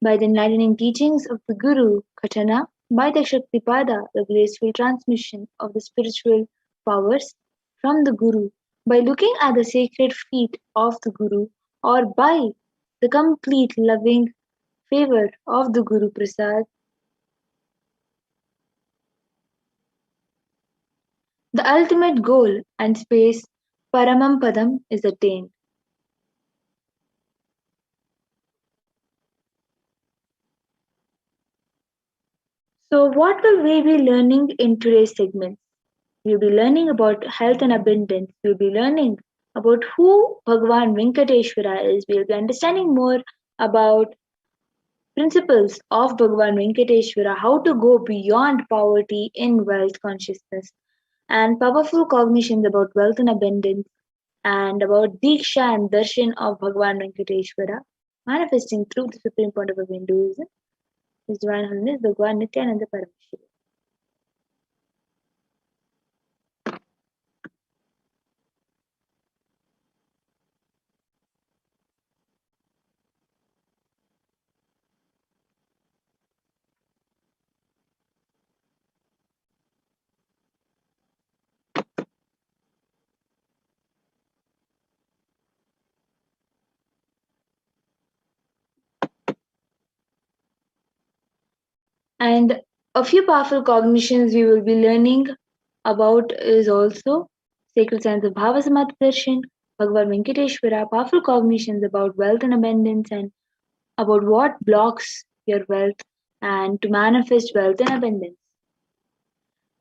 by the enlightening teachings of the Guru Katana, by the Shaktipada, the graceful transmission of the spiritual powers from the Guru, by looking at the sacred feet of the Guru, or by the complete loving favor of the Guru Prasad, the ultimate goal and space Paramam Padam is attained. So, what will we be learning in today's segment? We'll be learning about health and abundance. We'll be learning about who Bhagwan Venkateshwara is. We'll be understanding more about principles of Bhagwan Venkateshwara, how to go beyond poverty in wealth consciousness, and powerful cognitions about wealth and abundance, and about Diksha and Darshan of Bhagwan Venkateshwara, manifesting through the supreme point of Hinduism, His Divine Holiness Bhagwan Nithyananda Paramashivam. And a few powerful cognitions we will be learning about is also sacred science of Bhavasamadhi Darshan, Bhagavad Venkateshwara, powerful cognitions about wealth and abundance and about what blocks your wealth and to manifest wealth and abundance.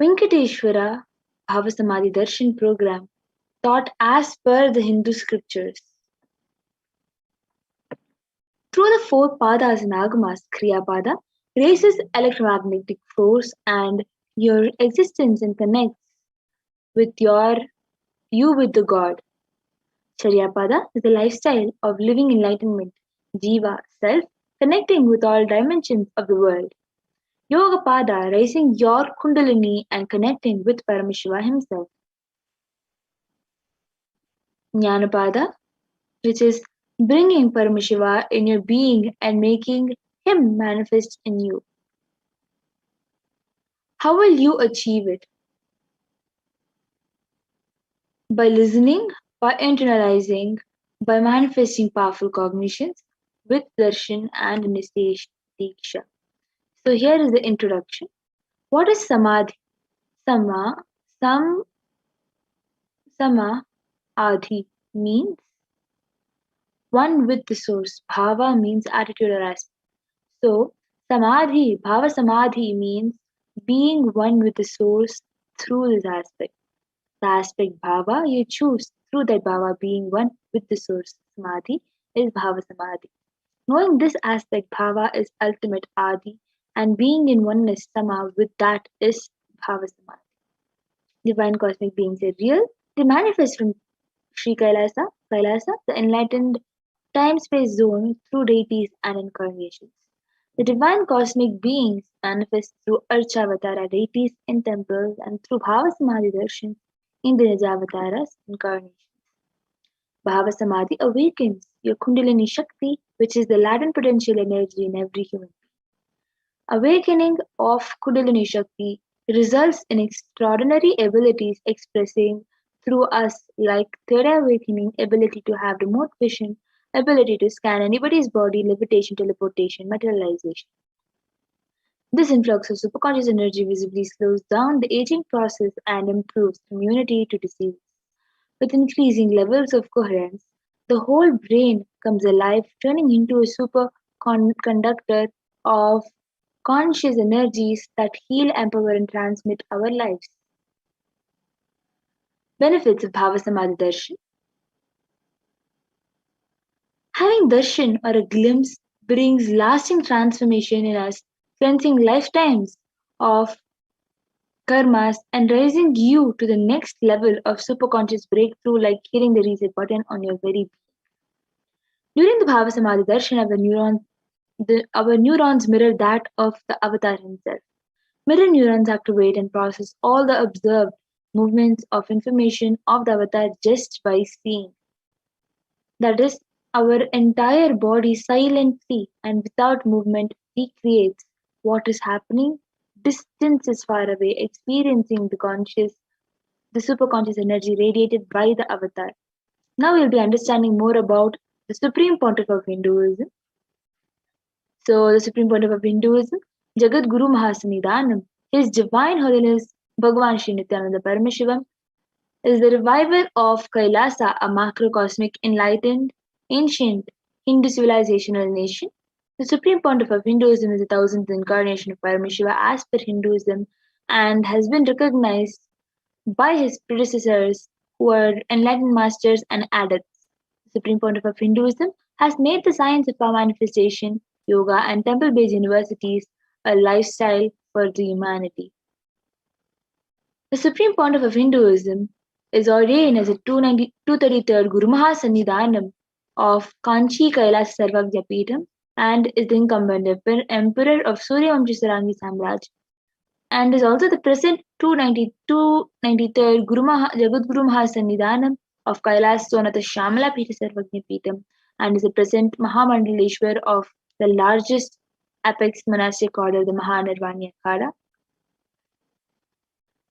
Venkateshwara Bhavasamadhi Darshan program taught as per the Hindu scriptures. Through the four padas and agamas, Kriya Pada raises electromagnetic force and your existence and connects with you with the God. Charyapada is the lifestyle of living enlightenment, Jiva, self, connecting with all dimensions of the world. Yogapada, raising your Kundalini and connecting with Paramashiva himself. Jnanapada, which is bringing Paramashiva in your being and making him manifest in you. How will you achieve it? By listening, by internalizing, by manifesting powerful cognitions with darshan and initiation diksha. So here is the introduction. What is samadhi? Sama, sam, sama, adhi means one with the source. Bhava means attitude or aspect. So samadhi, bhava samadhi means being one with the source through this aspect. The aspect bhava you choose through that bhava being one with the source. Samadhi is bhava samadhi. Knowing this aspect bhava is ultimate adi and being in oneness sama with that is bhava samadhi. Divine cosmic beings are real. They manifest from Sri Kailasa, the enlightened time-space zone through deities and incarnations. The divine cosmic beings manifest through Archavatara deities in temples and through Bhavasamadhi darshan in the Nijavataras incarnations. Bhavasamadhi awakens your Kundalini Shakti, which is the latent potential energy in every human being. Awakening of Kundalini Shakti results in extraordinary abilities expressing through us like third awakening, ability to have remote vision, ability to scan anybody's body, levitation, teleportation, materialization. This influx of superconscious energy visibly slows down the aging process and improves immunity to disease. With increasing levels of coherence, the whole brain comes alive, turning into a superconductor of conscious energies that heal, empower, and transmit our lives. Benefits of Bhavasamadhi Darshan. Having darshan or a glimpse brings lasting transformation in us, cleansing lifetimes of karmas and raising you to the next level of superconscious breakthrough like hitting the reset button on your very being. During the Bhavasamadhi Darshan, our neurons mirror that of the avatar himself. Mirror neurons activate and process all the observed movements of information of the avatar just by seeing. That is Our entire body silently and without movement recreates what is happening. Distance is far away, experiencing the superconscious energy radiated by the avatar. Now we'll be understanding more about the Supreme Pontiff of Hinduism. So, the Supreme Pontiff of Hinduism, Jagat Guru Mahasanidanam, His Divine Holiness Bhagavan Sri Nithyananda Paramashivam, is the reviver of Kailasa, a macrocosmic, enlightened, ancient Hindu civilizational nation. The Supreme Pontiff of Hinduism is the thousandth incarnation of Paramashiva as per Hinduism and has been recognized by his predecessors who were enlightened masters and adepts. The Supreme Pontiff of Hinduism has made the science of power manifestation, yoga, and temple based universities a lifestyle for the humanity. The Supreme Pontiff of Hinduism is ordained as a 233rd Guru Mahasannidhanam of Kanchi Kailasa Sarvagya Peetham and is the incumbent emperor of Suryavamshi Sarangi Samraj and is also the present 293rd Jagadguru Mahasannidhanam of Kailasa Sonata Shamala Peetha Sarvagya Peetham and is the present Mahamandaleshwar of the largest apex monastic order, the Mahanirvani Akhada.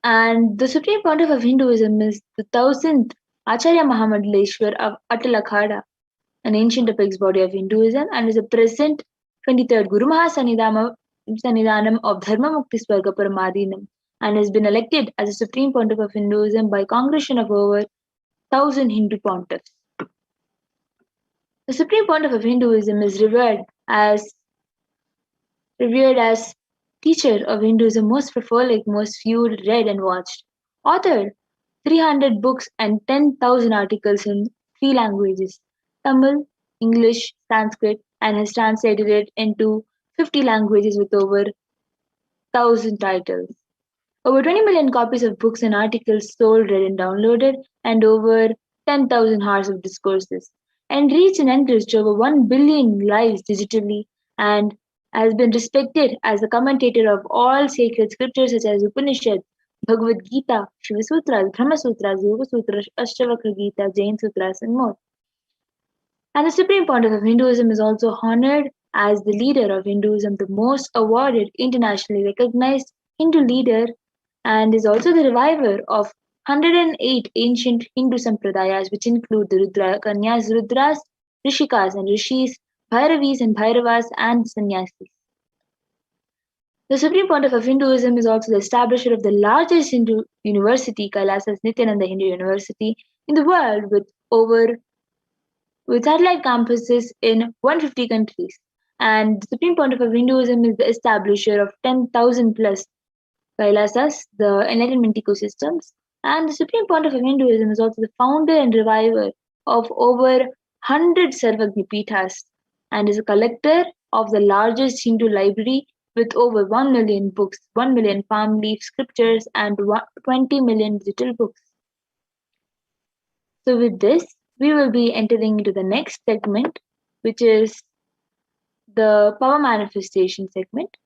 And the Supreme Pontiff of Hinduism is the thousandth Acharya Mahamandaleshwar of Atal Akhada, an ancient apex body of Hinduism, and is the present 23rd Guru Mahasannidhanam of Dharma Mukti Swarga Paramadhinam, and has been elected as the Supreme Pontiff of Hinduism by congregation of over 1,000 Hindu pontiffs. The Supreme Pontiff of Hinduism is revered as teacher of Hinduism, most prolific, most viewed, read, and watched. Author 300 books and 10,000 articles in three languages Tamil, English, Sanskrit, and has translated it into 50 languages with over 1,000 titles. Over 20 million copies of books and articles sold, read, and downloaded, and over 10,000 hours of discourses, and reached and enriched over 1 billion lives digitally, and has been respected as the commentator of all sacred scriptures such as Upanishads, Bhagavad Gita, Shiva Sutras, Brahma Sutras, Yoga Sutras, Ashtavakra Gita, Jain Sutras, and more. And the Supreme Pontiff of Hinduism is also honored as the leader of Hinduism, the most awarded, internationally recognized Hindu leader, and is also the reviver of 108 ancient Hindu sampradayas, which include the Kanyas, Rudras, Rishikas and Rishis, Bhairavis and Bhairavas, and Sannyasis. The Supreme Pontiff of Hinduism is also the establisher of the largest Hindu university, Kailasa's Nithyananda Hindu University, in the world with satellite campuses in 150 countries. And the Supreme Pontiff of Hinduism is the establisher of 10,000 plus Kailasas, the enlightenment ecosystems. And the Supreme Pontiff of Hinduism is also the founder and reviver of over 100 Sarvagya Peethas and is a collector of the largest Hindu library with over 1 million books, 1 million palm leaf scriptures, and 20 million digital books. So, with this, we will be entering into the next segment, which is the power manifestation segment.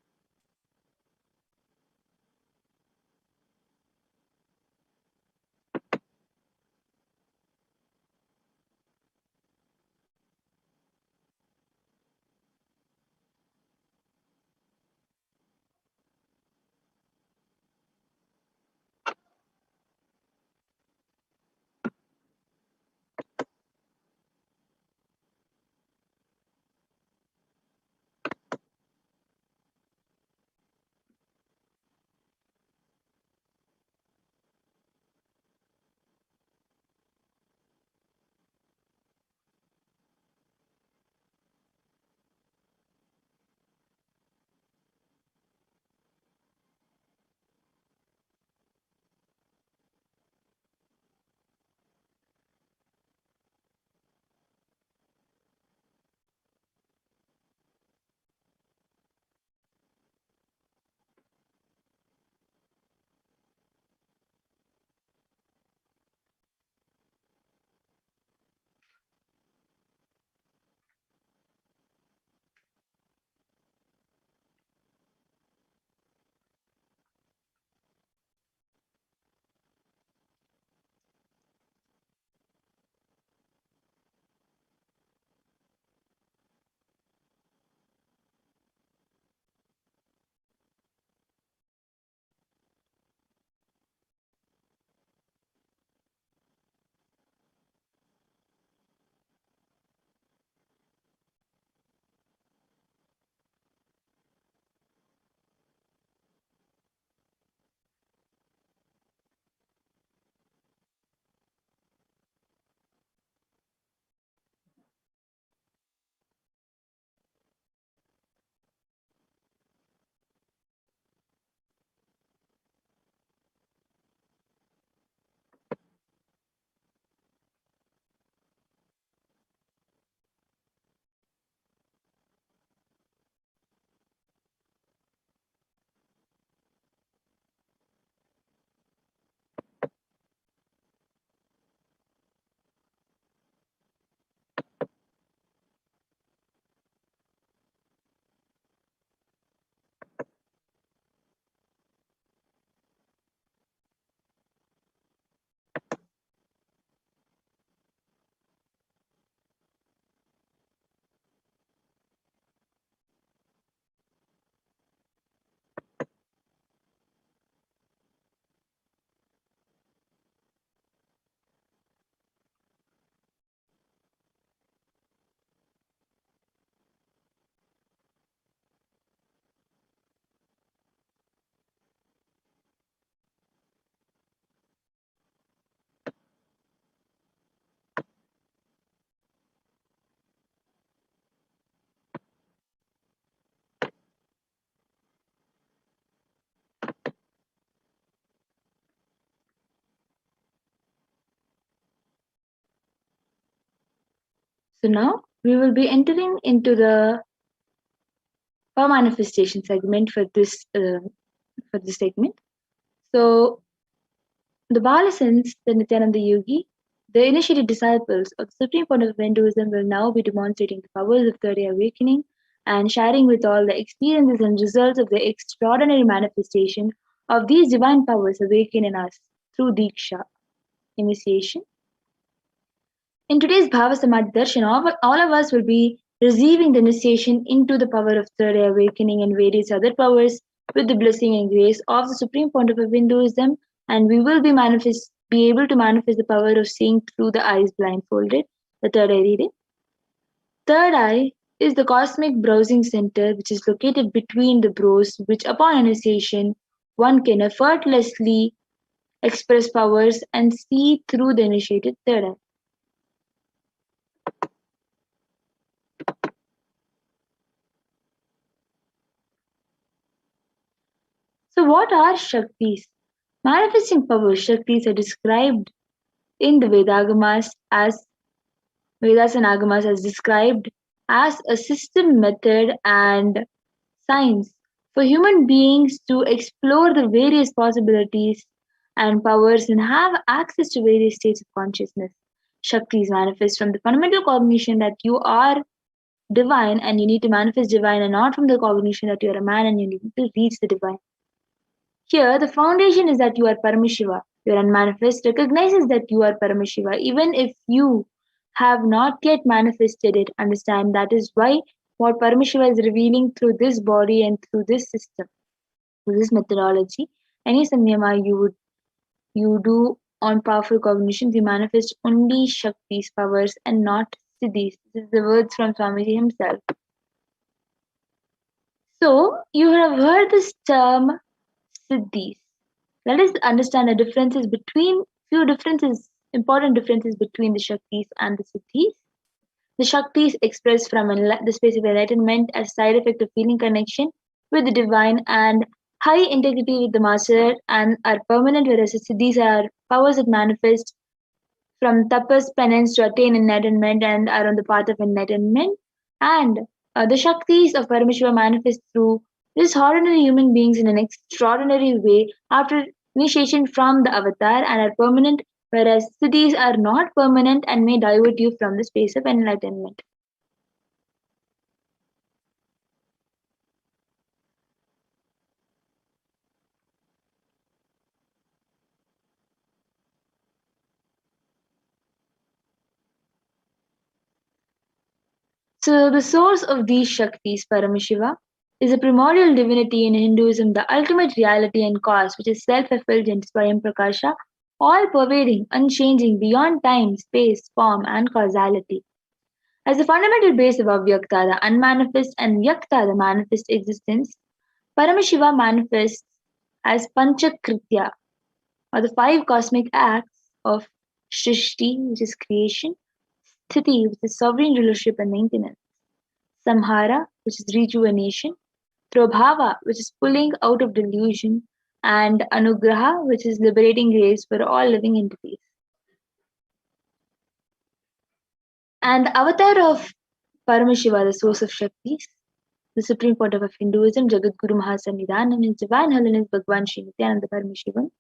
So now we will be entering into the power manifestation segment for this segment. So the Balasins, the Nityananda Yogi, the initiated disciples of the Supreme Point of Hinduism will now be demonstrating the powers of third eye awakening and sharing with all the experiences and results of the extraordinary manifestation of these divine powers awakened in us through Diksha, initiation. In today's Bhavasamadhi Darshan, all of us will be receiving the initiation into the power of third eye awakening and various other powers with the blessing and grace of the Supreme Pontiff of Hinduism, and we will be able to manifest the power of seeing through the eyes blindfolded, the third eye reading. Third eye is the cosmic browsing center which is located between the brows, which upon initiation one can effortlessly express powers and see through the initiated third eye. So, what are Shaktis? Manifesting powers, Shaktis are described in the Vedas and Agamas as described as a system, method, and science for human beings to explore the various possibilities and powers and have access to various states of consciousness. Shaktis manifest from the fundamental cognition that you are divine and you need to manifest divine, and not from the cognition that you are a man and you need to reach the divine. Here, the foundation is that you are Paramashiva. Your unmanifest recognizes that you are Paramashiva, even if you have not yet manifested it. Understand that is why what Paramashiva is revealing through this body and through this system, through this methodology. Any samyama you do on powerful cognitions, you manifest only Shakti's powers and not Siddhis. This is the words from Swamiji himself. So, you have heard this term Siddhis. Let us understand the important differences between the Shaktis and the Siddhis. The Shaktis express from the space of enlightenment as side effect of feeling connection with the divine and high integrity with the master and are permanent, whereas the Siddhis are powers that manifest from tapas penance to attain enlightenment and are on the path of enlightenment. And the Shaktis of Paramashiva manifest through these ordinary human beings in an extraordinary way after initiation from the avatar and are permanent, whereas Siddhis are not permanent and may divert you from the space of enlightenment. So, the source of these Shaktis, Paramashiva, is a primordial divinity in Hinduism, the ultimate reality and cause, which is self-effulgent, Swayam Prakasha, all-pervading, unchanging, beyond time, space, form, and causality. As the fundamental base of Avyakta, the unmanifest, and Vyakta, the manifest existence, Paramashiva manifests as Panchakritya, or the five cosmic acts of Shrishti, which is creation, Sthiti, which is sovereign rulership and maintenance, Samhara, which is rejuvenation, Prabhava, which is pulling out of delusion, and Anugraha, which is liberating grace for all living entities. And the avatar of Paramashiva, the source of Shaktis, the Supreme Pontiff of Hinduism, Jagadguru Mahasannidhan, and His Divine Holiness Bhagwan Sri Nithyananda Paramashivam,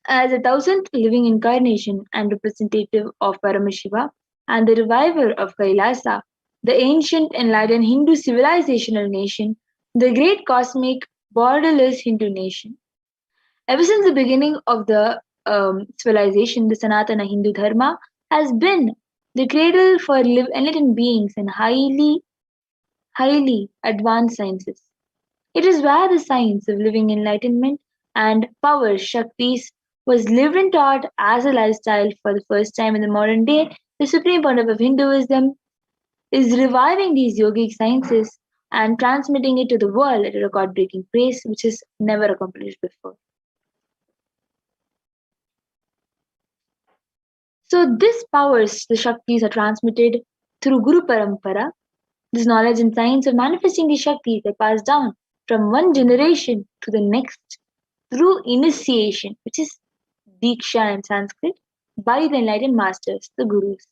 as a thousandth living incarnation and representative of Paramashiva, and the reviver of Kailasa, the ancient enlightened Hindu civilizational nation, the great cosmic borderless Hindu nation. Ever since the beginning of the civilization, the Sanatana Hindu Dharma has been the cradle for enlightened beings and highly advanced sciences. It is where the science of living enlightenment and power, Shaktis, was lived and taught as a lifestyle for the first time in the modern day. The Supreme Pontiff of Hinduism is reviving these yogic sciences and transmitting it to the world at a record breaking pace, which is never accomplished before. So, these powers, the Shaktis, are transmitted through Guru Parampara. This knowledge and science of manifesting the Shaktis are passed down from one generation to the next through initiation, which is Diksha in Sanskrit, by the enlightened masters, the Gurus.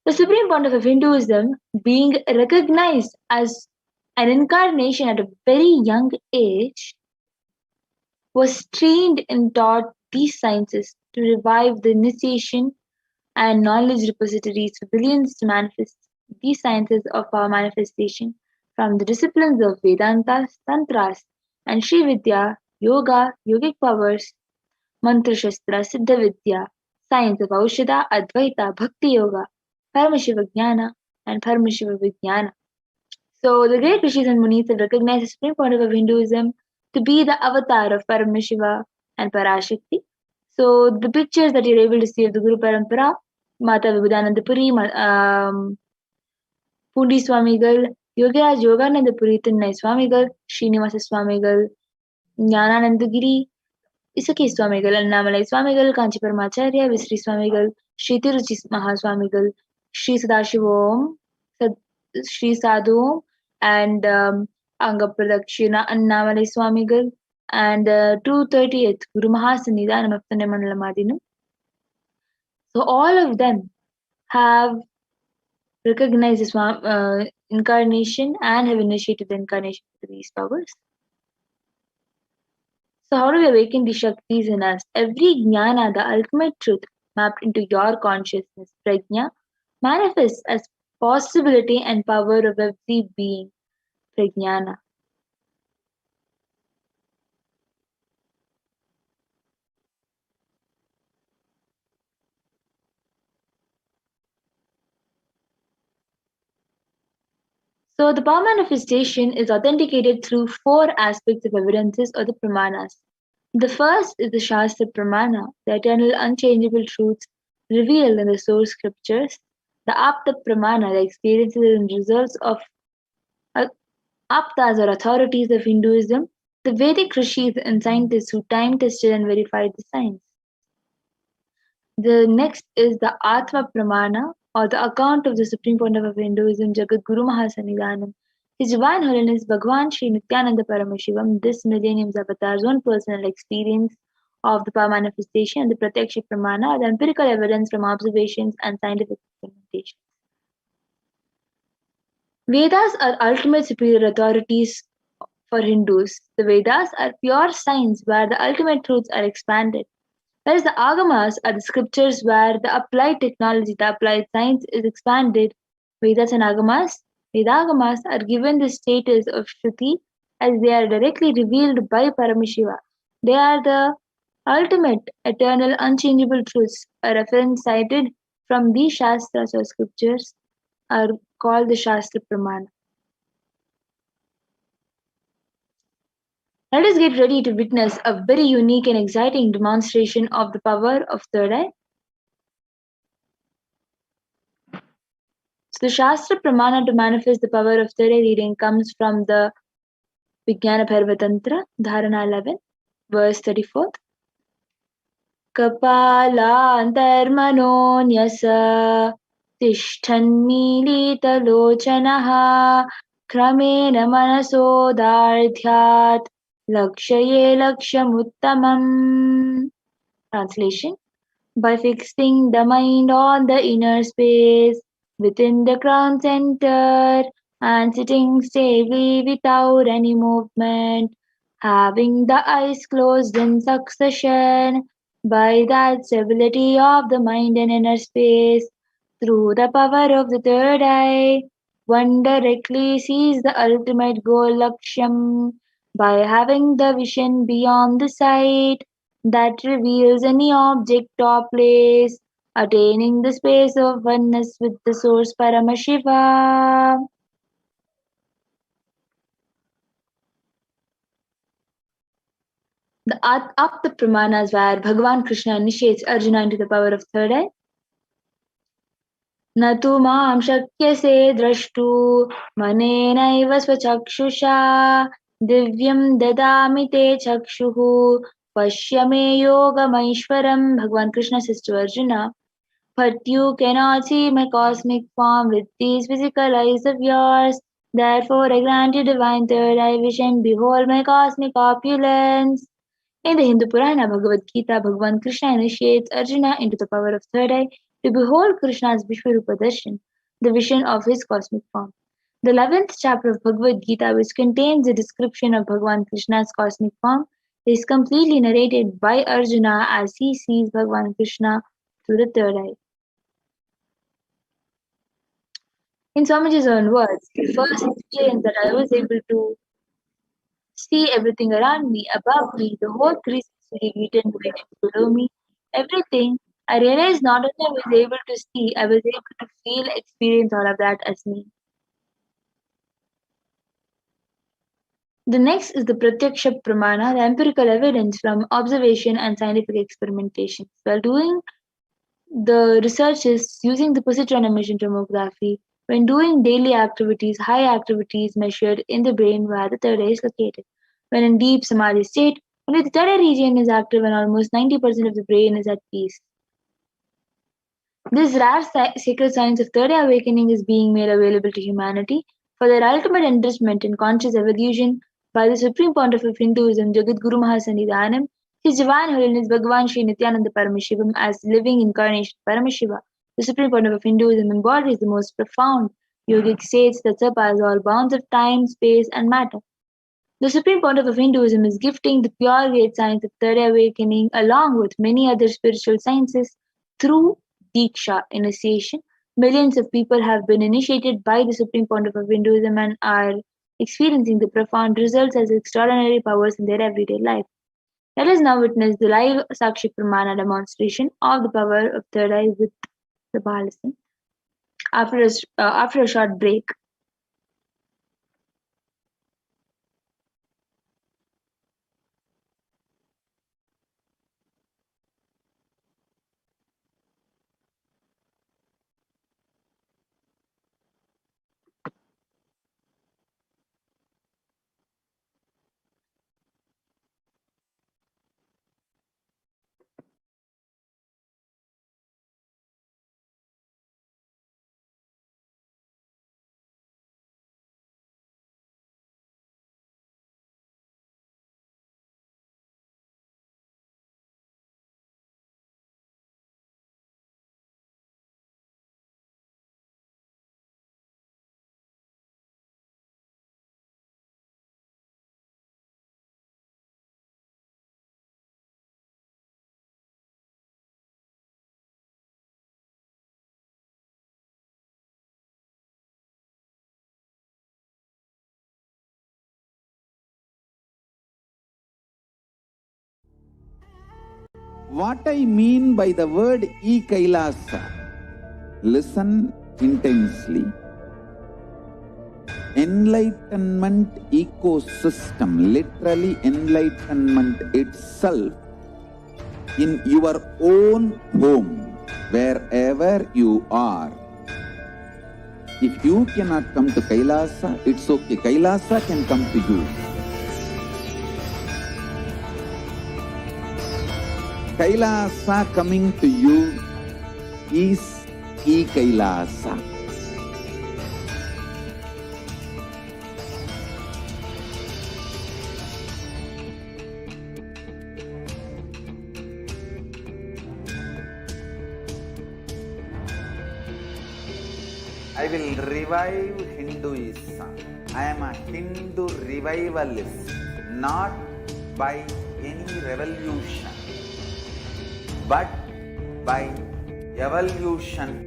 The supreme point of Hinduism, being recognized as an incarnation at a very young age, was trained and taught these sciences to revive the initiation and knowledge repositories for billions to manifest these sciences of our manifestation from the disciplines of Vedanta, Tantras, and Sri Vidya, Yoga, yogic powers, Mantra Shastra, Siddha Vidya, science of Aushadha, Advaita, Bhakti Yoga, Paramashiva Jnana, and Paramashiva Vijnana. So the great rishis and munis have recognized the supreme point of Hinduism to be the avatar of Paramashiva and Parashakti. So the pictures that you're able to see of the Guru Parampara, Mata Vibhudanandapuri, Pundi Swamigal, Yogaraj Yoganandapuri, Tinnai Swamigal, Srinivasa Swamigal, Jnananandagiri, Isaki Swamigal, Annamalai Swamigal, Kanchi Paramacharya, Visri Swamigal, Sri Tiruchi Mahaswamigal, Sri Sadashivom, Sri Sadhu, and Anga Pradakshina, Annamalai Swamigal, and 238th Guru Mahasanidhanam of Mandalamadinam. So all of them have recognized this incarnation and have initiated the incarnation of these powers. So how do we awaken the Shaktis in us? Every jnana, the ultimate truth mapped into your consciousness, prajna, manifests as possibility and power of every being, prajnana. So the power manifestation is authenticated through four aspects of evidences or the pramanas. The first is the Shastra Pramana, the eternal unchangeable truths revealed in the source scriptures. The Apta Pramana, the experiences and results of Aptas or authorities of Hinduism, the Vedic rishis and scientists who time tested and verified the science. The next is the Atma Pramana, or the account of the Supreme Pontiff of Hinduism, Jagat Guru Mahasanidhanam. His Divine Holiness Bhagwan Sri Nithyananda Paramashivam, this millennium's avatar's own personal experience of the power manifestation and the Pratyaksha Pramana are the empirical evidence from observations and scientific experimentation. Vedas are ultimate superior authorities for Hindus. The Vedas are pure science where the ultimate truths are expanded. Whereas the Agamas are the scriptures where the applied technology, the applied science is expanded. Vedas and Agamas, Vedagamas are given the status of Shruti as they are directly revealed by Paramashiva. They are the ultimate, eternal, unchangeable truths. A reference cited from these Shastras or scriptures are called the Shastra Pramana. Let us get ready to witness a very unique and exciting demonstration of the power of third eye. So the Shastra Pramana to manifest the power of third eye reading comes from the Vijnana Bhairavatantra, Dharana 11, verse 34. Kapalantarmanonyasa tishthanmilitalochanaha kramena manasodardhyat lakshaye lakshamuttamam. Translation: by fixing the mind on the inner space within the crown center and sitting stably without any movement, having the eyes closed in succession, by that stability of the mind and inner space, through the power of the third eye, one directly sees the ultimate goal Laksham by having the vision beyond the sight that reveals any object or place, attaining the space of oneness with the source Paramashiva. The Apta Pramanas where Bhagavan Krishna initiates Arjuna into the power of third eye. न तु मां शक्यसे द्रष्टु मनेनैव स्वचक्षुषा दिव्यं ददामि ते चक्षुः पश्य मे योगमैश्वरम्. Bhagavan Krishna says to Arjuna, but you cannot see my cosmic form with these physical eyes of yours. Therefore I grant you divine third eye vision. Behold my cosmic opulence. In the Hindu Purana Bhagavad Gita, Bhagavan Krishna initiates Arjuna into the power of third eye, to behold Krishna's Vishwarupa Darshan, the vision of his cosmic form. The 11th chapter of Bhagavad Gita, which contains a description of Bhagavan Krishna's cosmic form, is completely narrated by Arjuna as he sees Bhagavan Krishna through the third eye. In Swamiji's own words, the first experience that I was able to see everything around me, above me, the whole 360 region directions below me, everything, I realized not only I was able to see, I was able to feel, experience all of that as me. The next is the Pratyaksha Pramana, the empirical evidence from observation and scientific experimentation. While doing the researches using the positron emission tomography, when doing daily activities, high activities measured in the brain where the third eye is located. When in deep samadhi state, only the third eye region is active and almost 90% of the brain is at peace. This rare sacred science of third eye awakening is being made available to humanity for their ultimate enrichment in conscious evolution by the Supreme Pontiff of Hinduism, Jagadguru Mahasannidhanam, His Divine Holiness Bhagavan Sri Nithyananda Paramashivam, as living incarnation Paramashiva. The Supreme Pontiff of Hinduism embodies the most profound yogic states that surpass all bounds of time, space, and matter. The Supreme Pontiff of Hinduism is gifting the pure great science of third eye awakening along with many other spiritual sciences through Diksha initiation. Millions of people have been initiated by the Supreme Pontiff of Hinduism and are experiencing the profound results as extraordinary powers in their everyday life. Let us now witness the live Sakshi Pramana demonstration of the power of third eye with the Balasan after a short break. What I mean by the word Kailasa, listen intensely. Enlightenment ecosystem, literally enlightenment itself, in your own home, wherever you are. If you cannot come to Kailasa, it's okay. Kailasa can come to you. Kailasa coming to you is Kailasa. I will revive Hinduism. I am a Hindu revivalist, not by any revolution, but by evolution.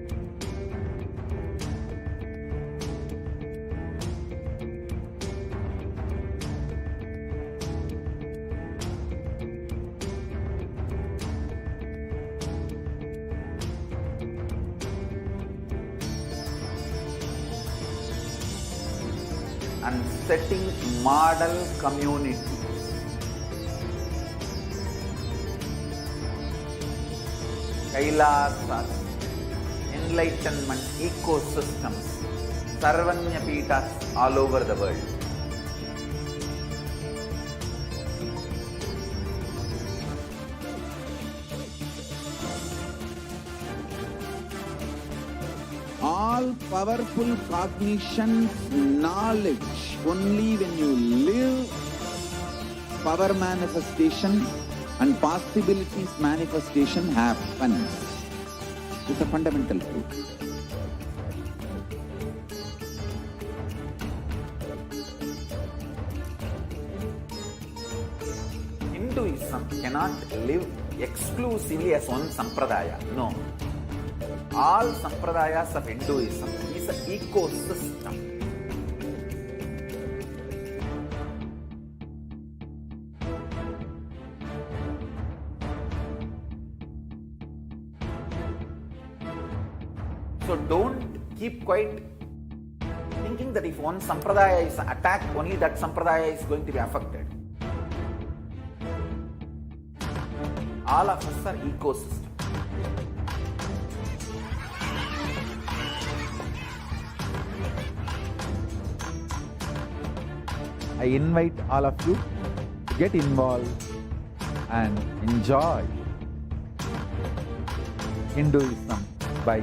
And setting model community. Kailasa, enlightenment ecosystems, Sarvanya Pitas all over the world. All powerful cognition, knowledge, only when you live, power manifestation and possibilities manifestation happens. is a fundamental truth. Hinduism cannot live exclusively as one sampradaya. No. All sampradayas of Hinduism is an ecosystem. So don't keep quiet thinking that if one sampradaya is attacked, only that sampradaya is going to be affected. All of us are ecosystem. I invite all of you to get involved and enjoy Hinduism by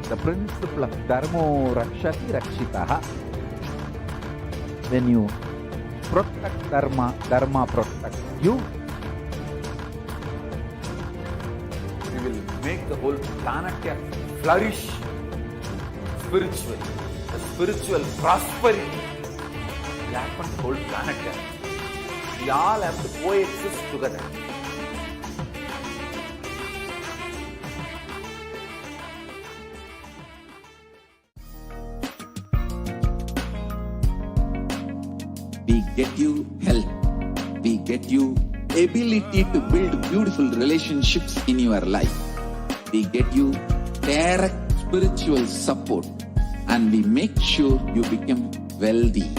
the principle of Dharmo Rakshati Rakshitaha. When you protect Dharma, Dharma protects you. We will make the whole planet flourish spiritually. The spiritual prosperity will happen to the whole planet. We all have to coexist together. We get you health. We get you ability to build beautiful relationships in your life. We get you direct spiritual support, and we make sure you become wealthy.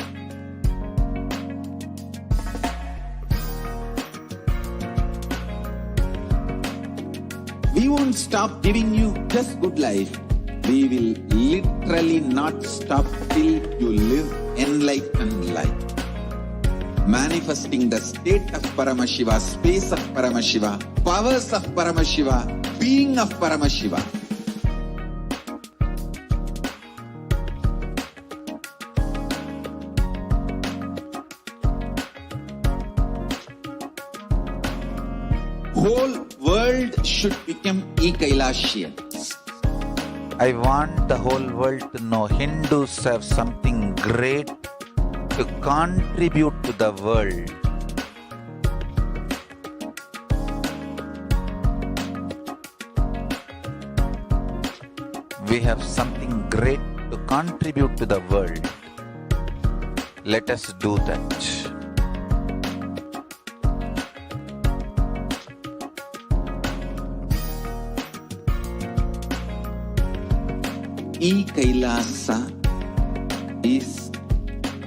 We won't stop giving you just good life. We will literally not stop till you live enlightened life. Manifesting the state of Paramashiva, space of Paramashiva, powers of Paramashiva, being of Paramashiva. Whole world should become Kailasian. I want the whole world to know Hindus have something great to contribute to the world. We have something great to contribute to the world. Let us do that. Kailasa is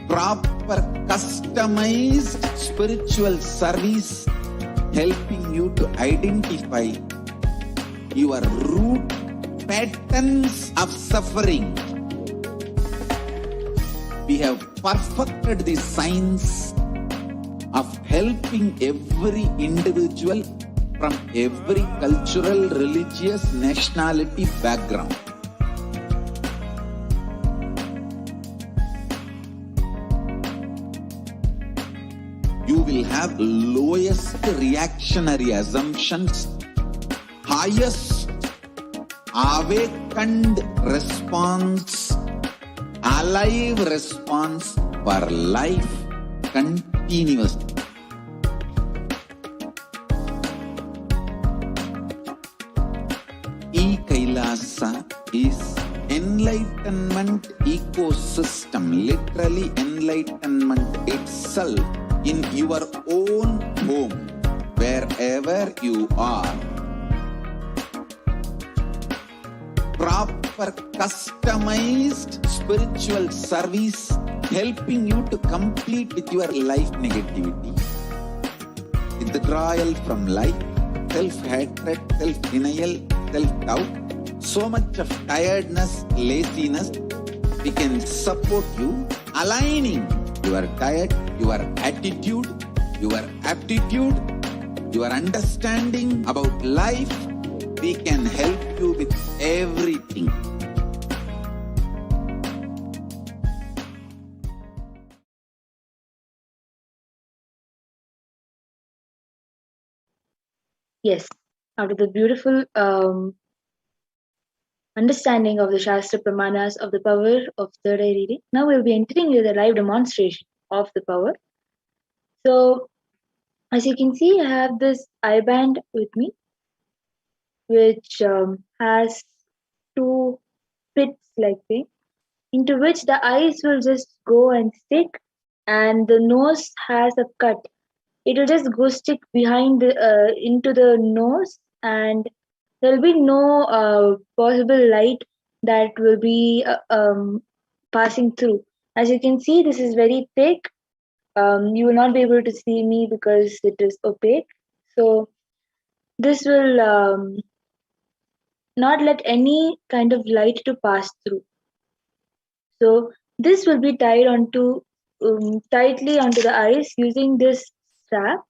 proper customized spiritual service helping you to identify your root patterns of suffering. We have perfected the science of helping every individual from every cultural, religious, nationality background. You will have lowest reactionary assumptions, highest awakened response, alive response for life continuously. Kailasa is enlightenment ecosystem, literally enlightenment itself in your own home, wherever you are. Proper customized spiritual service helping you to complete with your life negativity, withdrawal from life, self-hatred, self-denial, self-doubt, so much of tiredness, laziness. We can support you aligning your diet, your attitude, your aptitude, your understanding about life. We can help you with everything. Yes, after the beautiful understanding of the Shastra Pramanas of the power of third eye reading. Now we'll be entering with a live demonstration of the power. So, as you can see, I have this eye band with me, which has two pits like thing, into which the eyes will just go and stick, and the nose has a cut. It will just go stick behind the into the nose, and there will be no possible light that will be passing through. As you can see, this is very thick. You will not be able to see me because it is opaque. So this will not let any kind of light to pass through. So this will be tied onto tightly onto the eyes using this strap.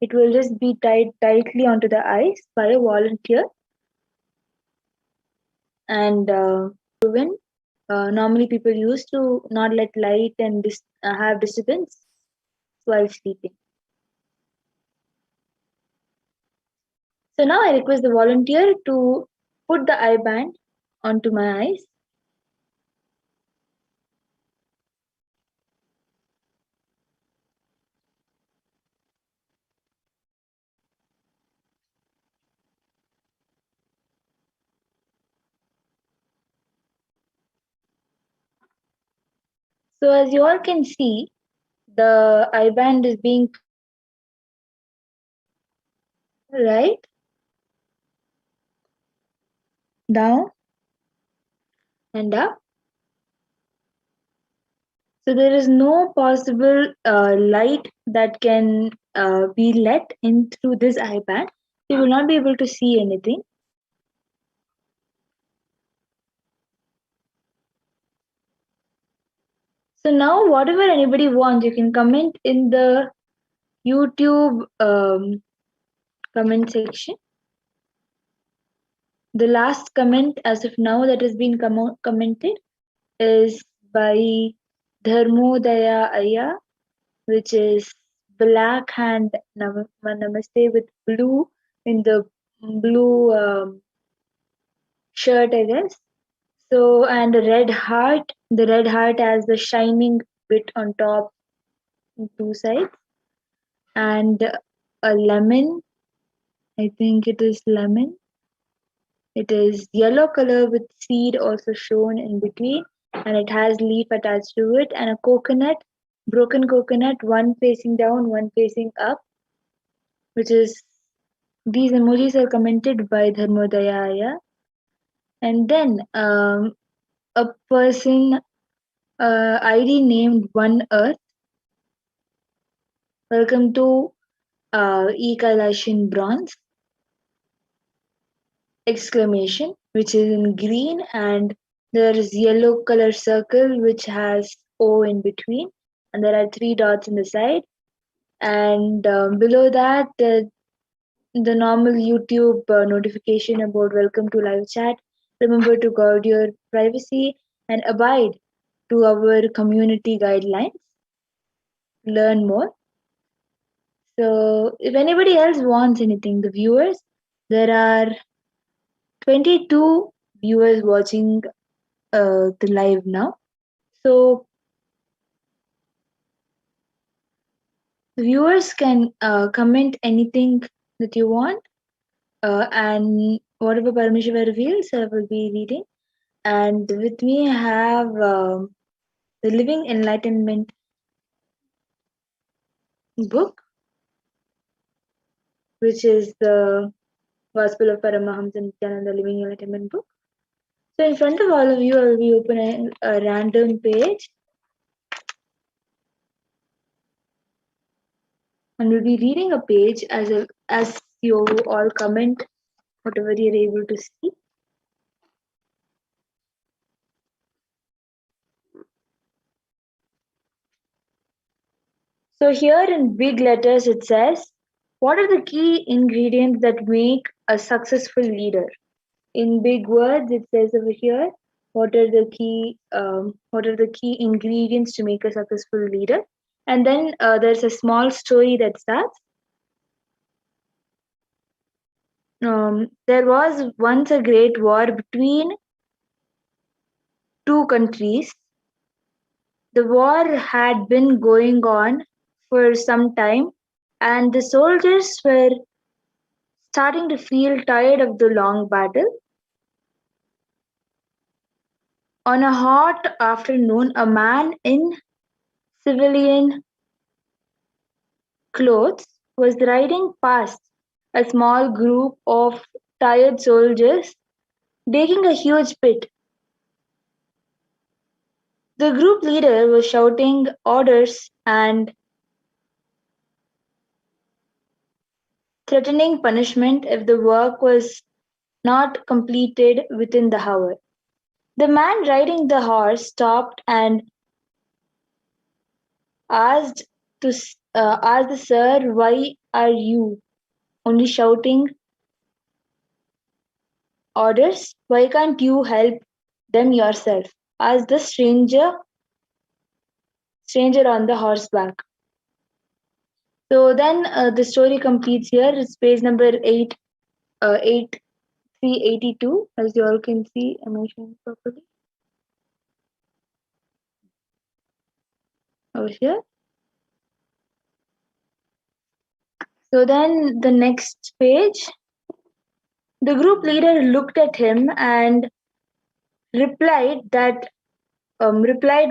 It will just be tied tightly onto the eyes by a volunteer, and when normally people used to not let light and have disturbance while sleeping. So now I request the volunteer to put the eye band onto my eyes. So as you all can see, the eye band is being right down and up. So there is no possible light that can be let in through this eye band. You will not be able to see anything. So now whatever anybody wants, you can comment in the YouTube comment section. The last comment as of now that has been commented is by Dharmodaya Aya, which is black hand namaste with blue in the blue shirt, I guess. So, and a red heart. The red heart has the shining bit on top, on two sides, and a lemon. I think it is lemon. It is yellow color with seed also shown in between, and it has leaf attached to it, and a coconut, broken coconut, one facing down, one facing up, which is these emojis are commented by Dharmodaya. And then a person ID named One Earth. Welcome to Kailasa in bronze! Exclamation, which is in green, and there is yellow color circle which has O in between, and there are three dots in the side, and below that the normal YouTube notification about welcome to live chat. Remember to guard your privacy and abide to our community guidelines. Learn more. So if anybody else wants anything, the viewers, there are 22 viewers watching the live now. So the viewers can comment anything that you want, and whatever Paramashiva reveals, I will be reading. And with me, I have the Living Enlightenment book, which is the Gospel of Paramahamsa Nithyananda Living Enlightenment book. So in front of all of you, I will be opening a random page, and we'll be reading a page as you all comment whatever you're able to see. So here in big letters it says, what are the key ingredients that make a successful leader? In big words it says over here, what are the key ingredients to make a successful leader? And then there's a small story that starts. There was once a great war between two countries. The war had been going on for some time, and the soldiers were starting to feel tired of the long battle. On a hot afternoon, a man in civilian clothes was riding past a small group of tired soldiers digging a huge pit. The group leader was shouting orders and threatening punishment if the work was not completed within the hour. The man riding the horse stopped and asked asked the sir, "Why are you only shouting orders? Why can't you help them yourself?" asked the stranger on the horseback. So then the story completes here. It's page number 8382, as you all can see. Am I showing properly? Over here. So then the next page, the group leader looked at him and replied,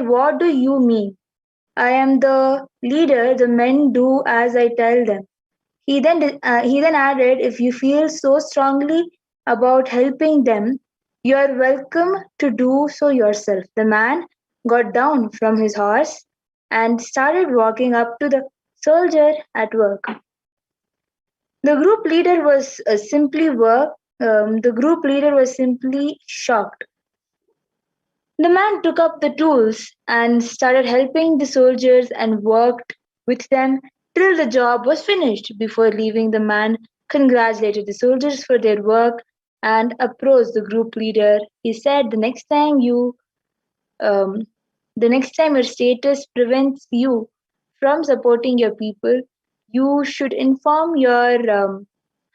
"What do you mean? I am the leader. The men do as I tell them." He then added, "If you feel so strongly about helping them, you are welcome to do so yourself." The man got down from his horse and started walking up to the soldier at work. The group leader was simply shocked. The man took up the tools and started helping the soldiers and worked with them till the job was finished. Before leaving, the man congratulated the soldiers for their work and approached the group leader. He said, um, the next time your status prevents you from supporting your people, you should inform your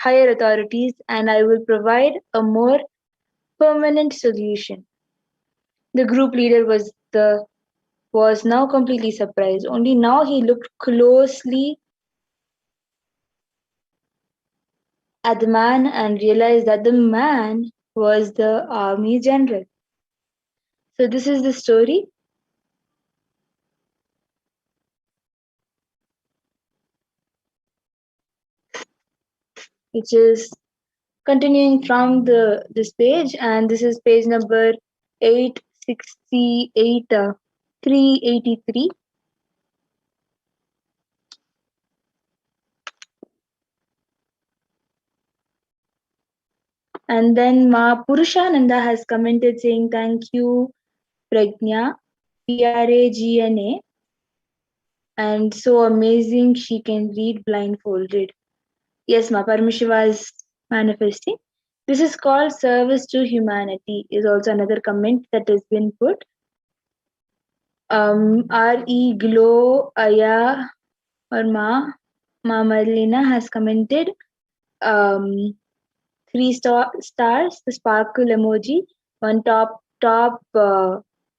higher authorities, and I will provide a more permanent solution." The group leader was now completely surprised. Only now he looked closely at the man and realized that the man was the army general. So this is the story. Which is continuing from this page, and this is page number 868, 383. And then Ma Purushananda has commented saying, "Thank you, Pragna, Pragna, and so amazing she can read blindfolded." Yes, Ma Paramashiva is manifesting. This is called service to humanity, is also another comment that has been put. R.E. Glow Aya or Ma Marlena has commented 3 stars, the sparkle emoji, one top,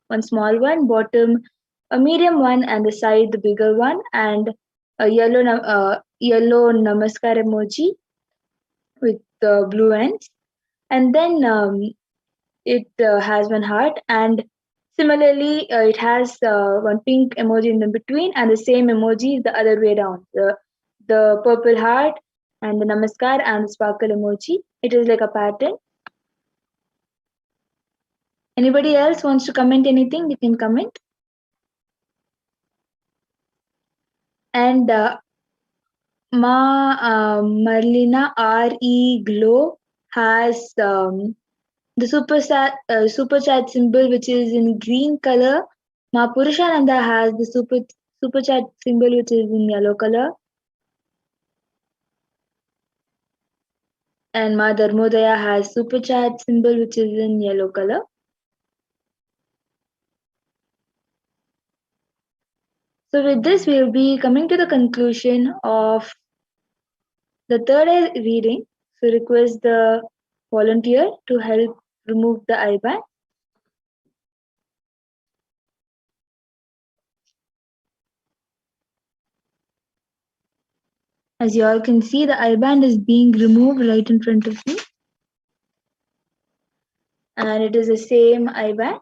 one small one, bottom a medium one, and the side the bigger one, and a yellow namaskar emoji with the blue ends, and then it has one heart, and similarly it has one pink emoji in the between, and the same emoji is the other way down. The purple heart and the namaskar and the sparkle emoji. It is like a pattern. Anybody else wants to comment anything? You can comment. And Marlena R.E. Glow has the super chat symbol, which is in green color. Ma Purushananda has the super chat symbol, which is in yellow color. And Ma Dharmodaya has super chat symbol, which is in yellow color. So with this, we will be coming to the conclusion of the third eye reading. So request the volunteer to help remove the eye band. As you all can see, the eye band is being removed right in front of you. And it is the same eye band.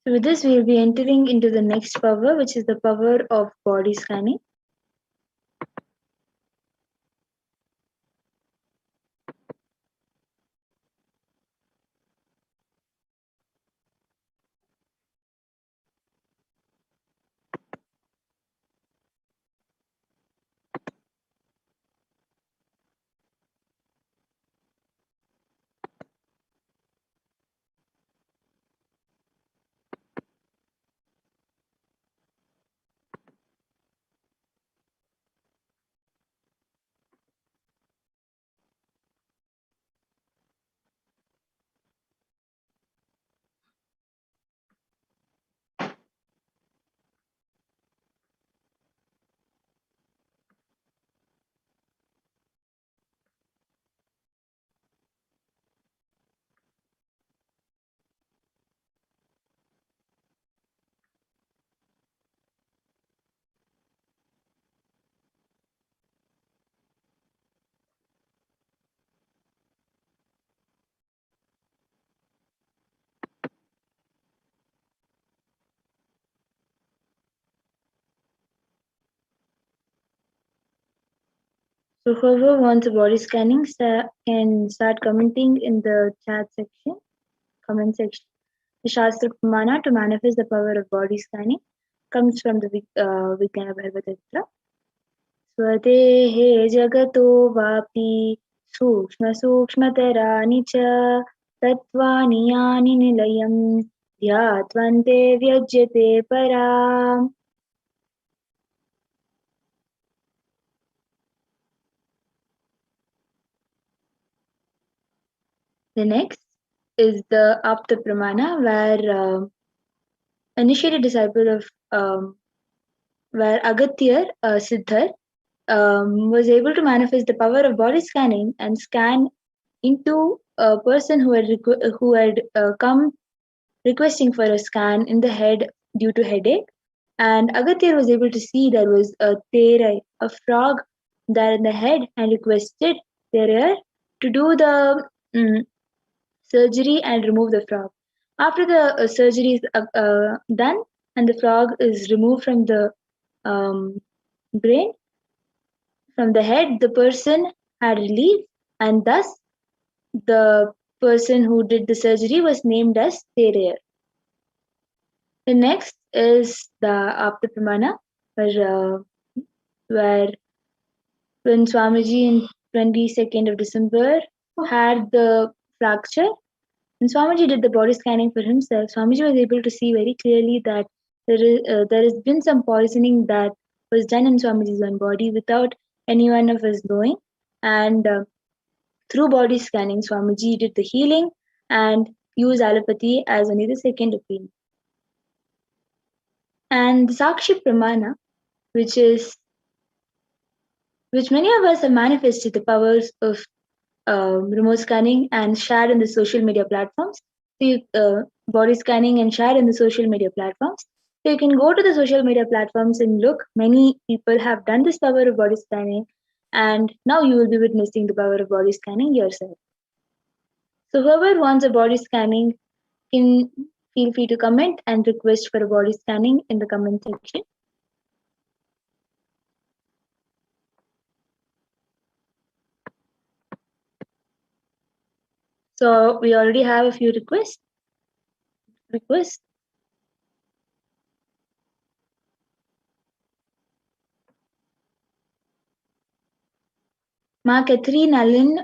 So with this, we will be entering into the next power, which is the power of body scanning. So whoever wants a body scanning can start commenting in the chat section, comment section. The Shastra Pramana to manifest the power of body scanning comes from the Vijnana Bharvatatra. Swadehe jagato vapi sukshma sukshmatarani cha tattvani yani nilayam dhyatvante vyajyate param. The next is the Apta Pramana, where initiated disciple of where Agatyar Siddhar was able to manifest the power of body scanning and scan into a person who had come requesting for a scan in the head due to headache. And Agatyar was able to see there was a terai, a frog, there in the head, and requested Terai to do the surgery and remove the frog. After the surgery is done and the frog is removed from the brain, from the head, the person had relief, and thus the person who did the surgery was named as Terer. The next is the Apta Pramana, where when Swamiji in 22nd of December had the fracture, when Swamiji did the body scanning for himself, Swamiji was able to see very clearly that there has been some poisoning that was done in Swamiji's own body without any one of us knowing. And through body scanning, Swamiji did the healing and used allopathy as only the second opinion. And the Sakshi Pramana, which many of us have manifested the powers of remote scanning and shared in the social media platforms. So body scanning and shared in the social media platforms. So you can go to the social media platforms and look. Many people have done this power of body scanning, and now you will be witnessing the power of body scanning yourself. So whoever wants a body scanning can feel free to comment and request for a body scanning in the comment section. So we already have a few requests. Ma Catherine Allen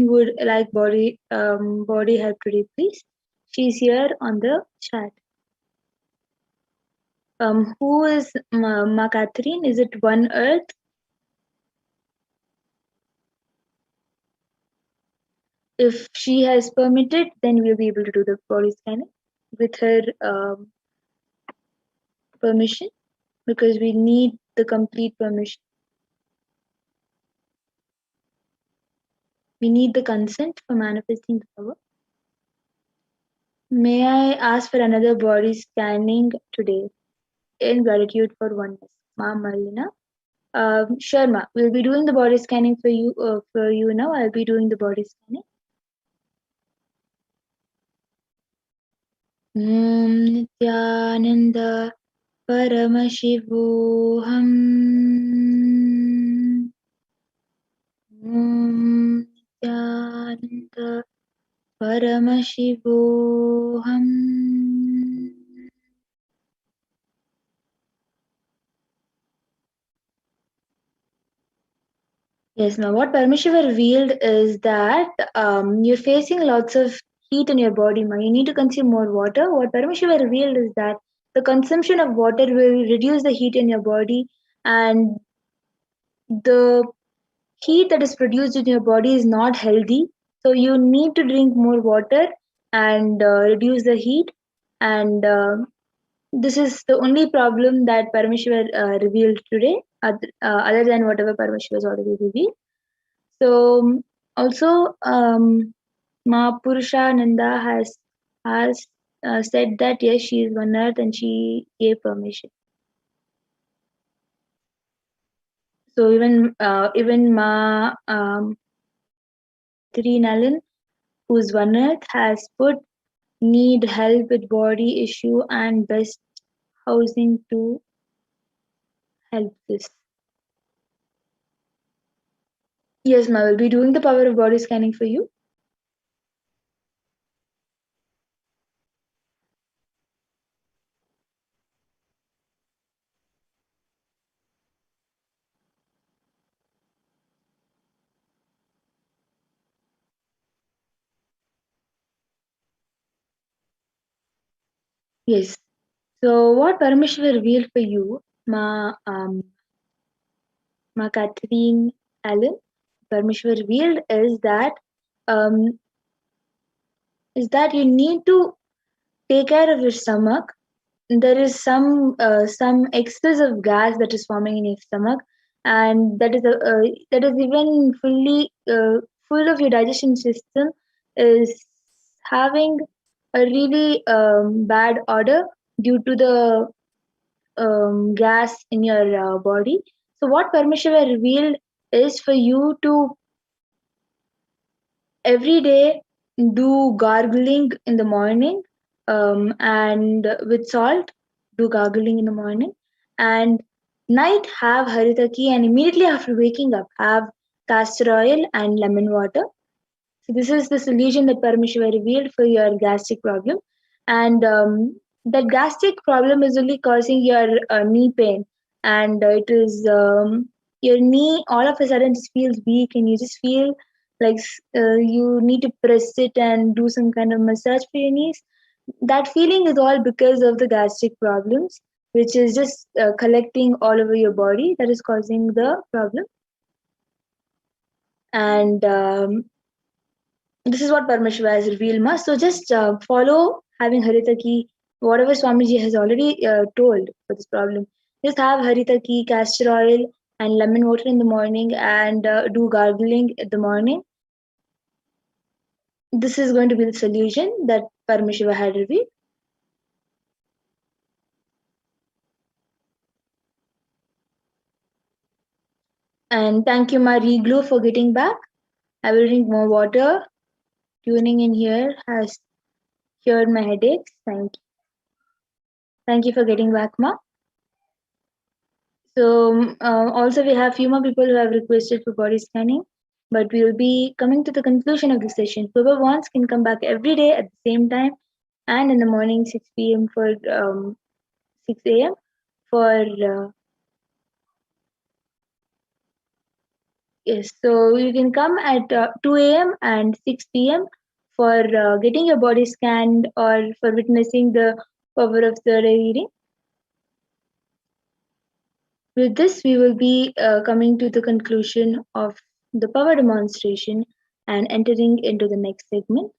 would like body help today, please. She's here on the chat. Who is Ma Catherine? Is it One Earth? If she has permitted, then we'll be able to do the body scanning with her permission, because we need the complete permission. We need the consent for manifesting the power. May I ask for another body scanning today in gratitude for oneness? Ma Marina. Sure, Ma. We'll be doing the body scanning for you. Now. I'll be doing the body scanning. Nithyananda Paramashivoham. Nithyananda Paramashivoham. Yes, now what Paramashiva revealed is that you're facing lots of heat in your body. Now you need to consume more water. What Paramashiva revealed is that the consumption of water will reduce the heat in your body, and the heat that is produced in your body is not healthy. So you need to drink more water and reduce the heat. And this is the only problem that Paramashiva revealed today, other than whatever Paramashiva has already revealed. So also, Ma Purusha Nanda has said that yes, she is one earth and she gave permission. So even Ma Gayatri Nalan, who's one earth, has put need help with body issue and best housing to help this. Yes, Ma, will be doing the power of body scanning for you. Yes. So what Parameshwar revealed for you, Ma Catherine Allen, Parameshwar revealed um, is that you need to take care of your stomach. There is some excess of gas that is forming in your stomach, and that is even fully full of your digestion system is having a really bad odor due to the gas in your body. So what Parmeshwar revealed is for you to every day do gargling in the morning, and with salt, do gargling in the morning, and night have haritaki, and immediately after waking up have castor oil and lemon water. So this is the solution that Parameshwar revealed for your gastric problem, and that gastric problem is only causing your knee pain, and it is your knee all of a sudden just feels weak, and you just feel like you need to press it and do some kind of massage for your knees. That feeling is all because of the gastric problems, which is just collecting all over your body that is causing the problem, and this is what Parmeshwar has revealed, ma. So just follow having Haritaki, whatever Swamiji has already told for this problem. Just have Haritaki, castor oil, and lemon water in the morning, and do gargling in the morning. This is going to be the solution that Parmeshwar had revealed. And thank you, Ma Reglu, for getting back. I will drink more water. Tuning in here has cured my headaches. Thank you. Thank you for getting back, Ma. So also we have few more people who have requested for body scanning, but we will be coming to the conclusion of the session. Whoever wants can come back every day at the same time, and in the morning 6 p.m. for 6 a.m. for yes. So you can come at 2 a.m. and 6 p.m. for getting your body scanned or for witnessing the power of the reading. With this, we will be coming to the conclusion of the power demonstration and entering into the next segment.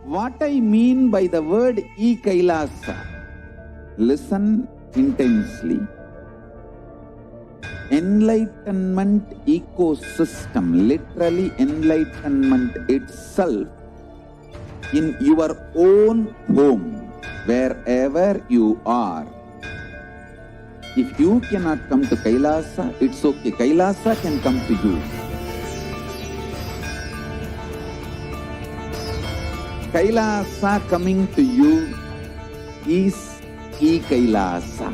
What I mean by the word Kailasa, listen intensely. Enlightenment ecosystem, literally enlightenment itself, in your own home, wherever you are. If you cannot come to Kailasa, it's okay. Kailasa can come to you. Kailasa coming to you is Kailasa.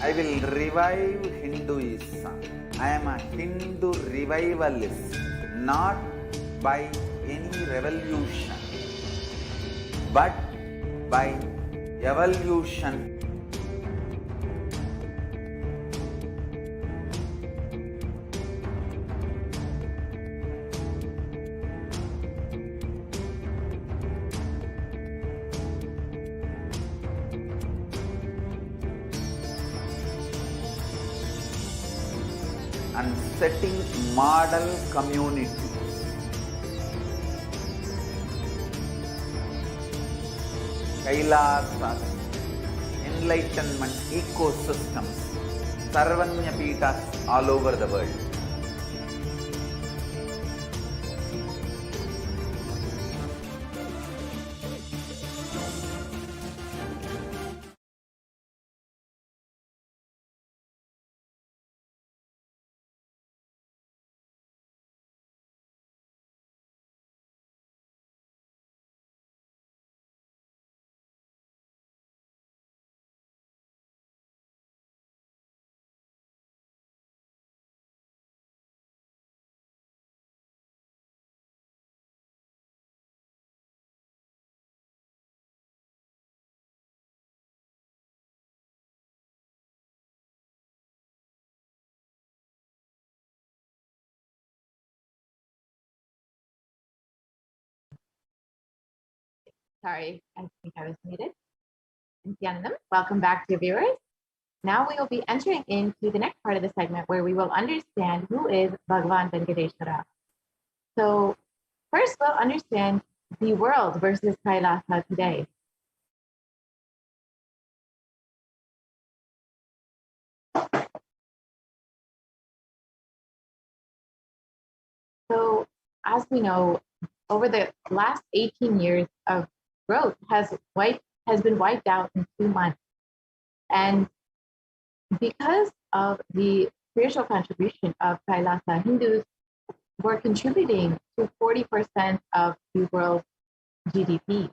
I will revive Hinduism. I am a Hindu revivalist, not by any revolution, but by evolution. And setting model community. Kailasa, enlightenment ecosystems, Sarvanya Peethas all over the world. Sorry, I think I was muted. Nithyanandam, welcome back, dear viewers. Now we will be entering into the next part of the segment where we will understand who is Bhagavan Venkateshwara. So first we'll understand the world versus Kailasa today. So as we know, over the last 18 years of growth has been wiped out in 2 months. And because of the spiritual contribution of Kailasa, Hindus were contributing to 40% of the world's GDP.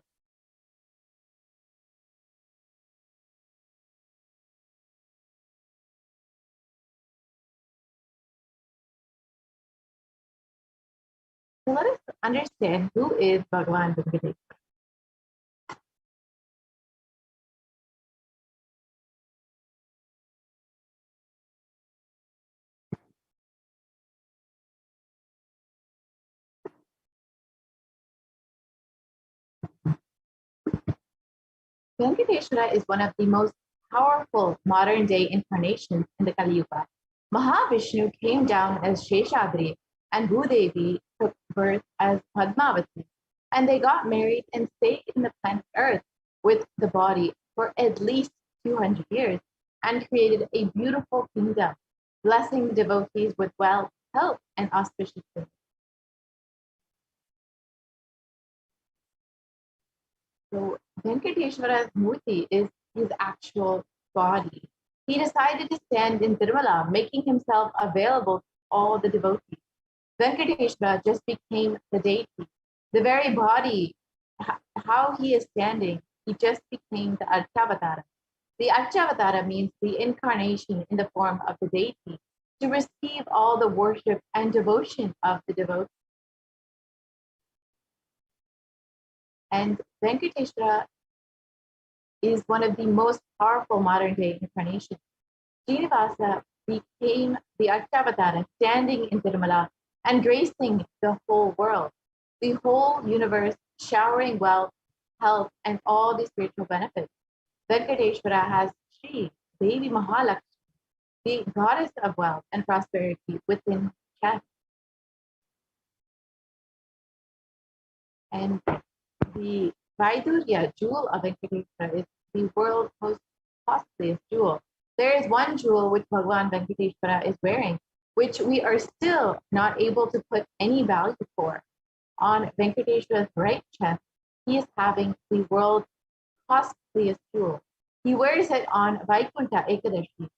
So let us understand who is Bhagavan Venkateshwara. Venkateshwara is one of the most powerful modern day incarnations in the Kali Yuga. Mahavishnu came down as Sheshadri and Bhudevi took birth as Padmavati, and they got married and stayed in the planet Earth with the body for at least 200 years and created a beautiful kingdom, blessing the devotees with wealth, health, and auspicious things. So Venkateshwara's murti is his actual body. He decided to stand in Tirumala, making himself available to all the devotees. Venkateshwara just became the deity. The very body, how he is standing, he just became the Archavatara. The Archavatara means the incarnation in the form of the deity to receive all the worship and devotion of the devotees. And Venkateshwara is one of the most powerful modern day incarnations. Srinivasa became the Archavatara, standing in Tirumala and gracing the whole world, the whole universe, showering wealth, health, and all the spiritual benefits. Venkateshwara has Shri Devi Mahalakshmi, the goddess of wealth and prosperity, within his chest. And the Vaidurya jewel of Venkateshwara is the world's most costliest jewel. There is one jewel which Bhagavan Venkateshwara is wearing, which we are still not able to put any value for. On Venkateshwara's right chest, he is having the world's costliest jewel. He wears it on Vaikunta Ekadashi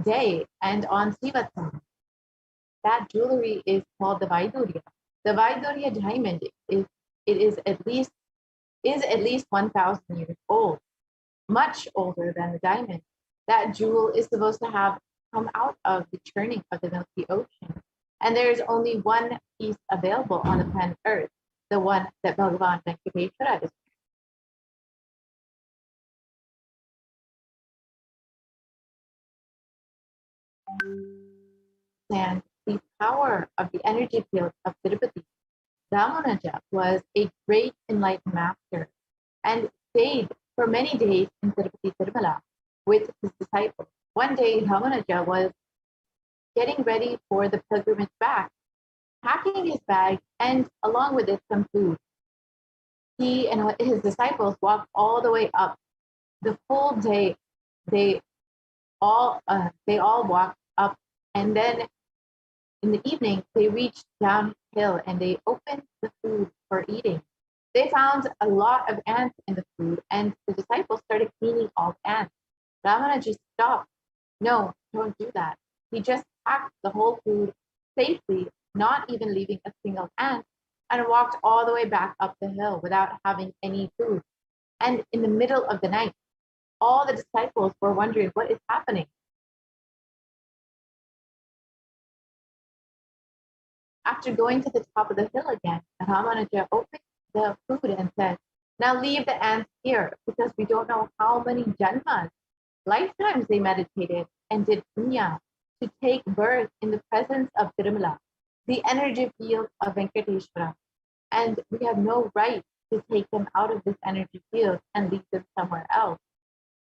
day and on Sivatsam. That jewelry is called the Vaidurya. The Vaidurya diamond is at least 1,000 years old, much older than the diamond. That jewel is supposed to have come out of the churning of the Milky Ocean. And there is only one piece available on the planet Earth, the one that Bhagavan Venkateshwara is. And the power of the energy field of Tirupati. Ramanuja was a great enlightened master and stayed for many days in Tirupati Tirumala with his disciples. One day, Ramanuja was getting ready for the pilgrimage back, packing his bag and along with it some food. He and his disciples walked all the way up. The full day, they all walked up, and then in the evening they reached downhill and they opened the food for eating. They found a lot of ants in the food, and the disciples started cleaning all the ants. Ramana just stopped. No, don't do that. He just packed the whole food safely, not even leaving a single ant, and walked all the way back up the hill without having any food. And in the middle of the night, all the disciples were wondering what is happening. After going to the top of the hill again, Ramanuja opened the food and said, now leave the ants here, because we don't know how many janmas, lifetimes they meditated and did punya to take birth in the presence of Tirumala, the energy field of Venkateshwara. And we have no right to take them out of this energy field and leave them somewhere else.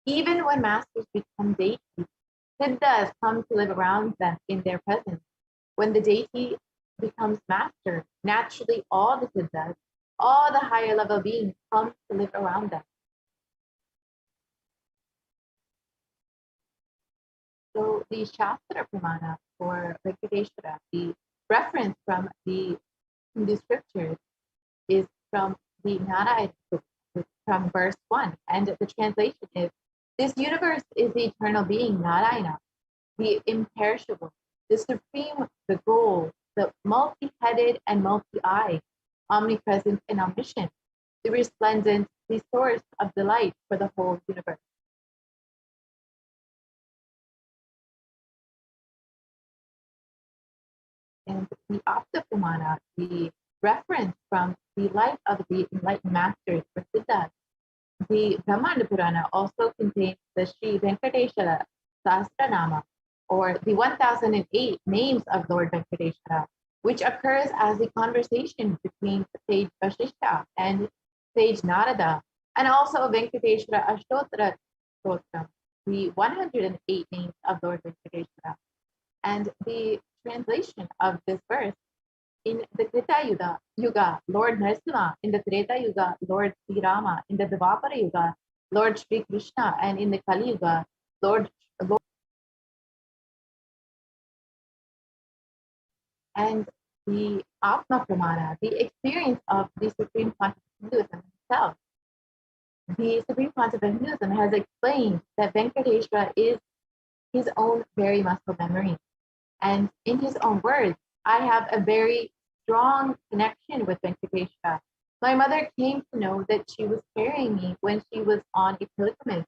Even when masters become deities, siddhas come to live around them in their presence. When the deity becomes master, naturally all the siddhas, all the higher level beings come to live around them. So the Shastra Pramana for Venkateshwara, the reference from the Hindu scriptures is from the Narayana book, from verse 1. And the translation is, this universe is the eternal being, Narayana, the imperishable, the supreme, the goal, the multi-headed and multi-eyed, omnipresent and omniscient, the resplendent, the source of delight for the whole universe. And the Apta Pramana, the reference from the life of the enlightened masters for Siddhas. The Brahmanda Purana also contains the Sri Venkateshwara Sahasranama, or the 1008 names of Lord Venkateshwara, which occurs as a conversation between sage Vasishtha and sage Narada, and also Venkateshwara Ashtotra Stotram, the 108 names of Lord Venkateshwara. And the translation of this verse, in the Krita Yuga, Lord Narasimha; in the Treta Yuga, Lord Sri Rama; in the Dvapara Yuga, Lord Sri Krishna; and in the Kali Yuga, Lord. And the Atma Pramana, the experience of the Supreme Pontiff of Hinduism himself. The Supreme Pontiff of Hinduism has explained that Venkateshwara is his own very muscle memory. And in his own words, I have a very strong connection with Venkateshwara. My mother came to know that she was carrying me when she was on a pilgrimage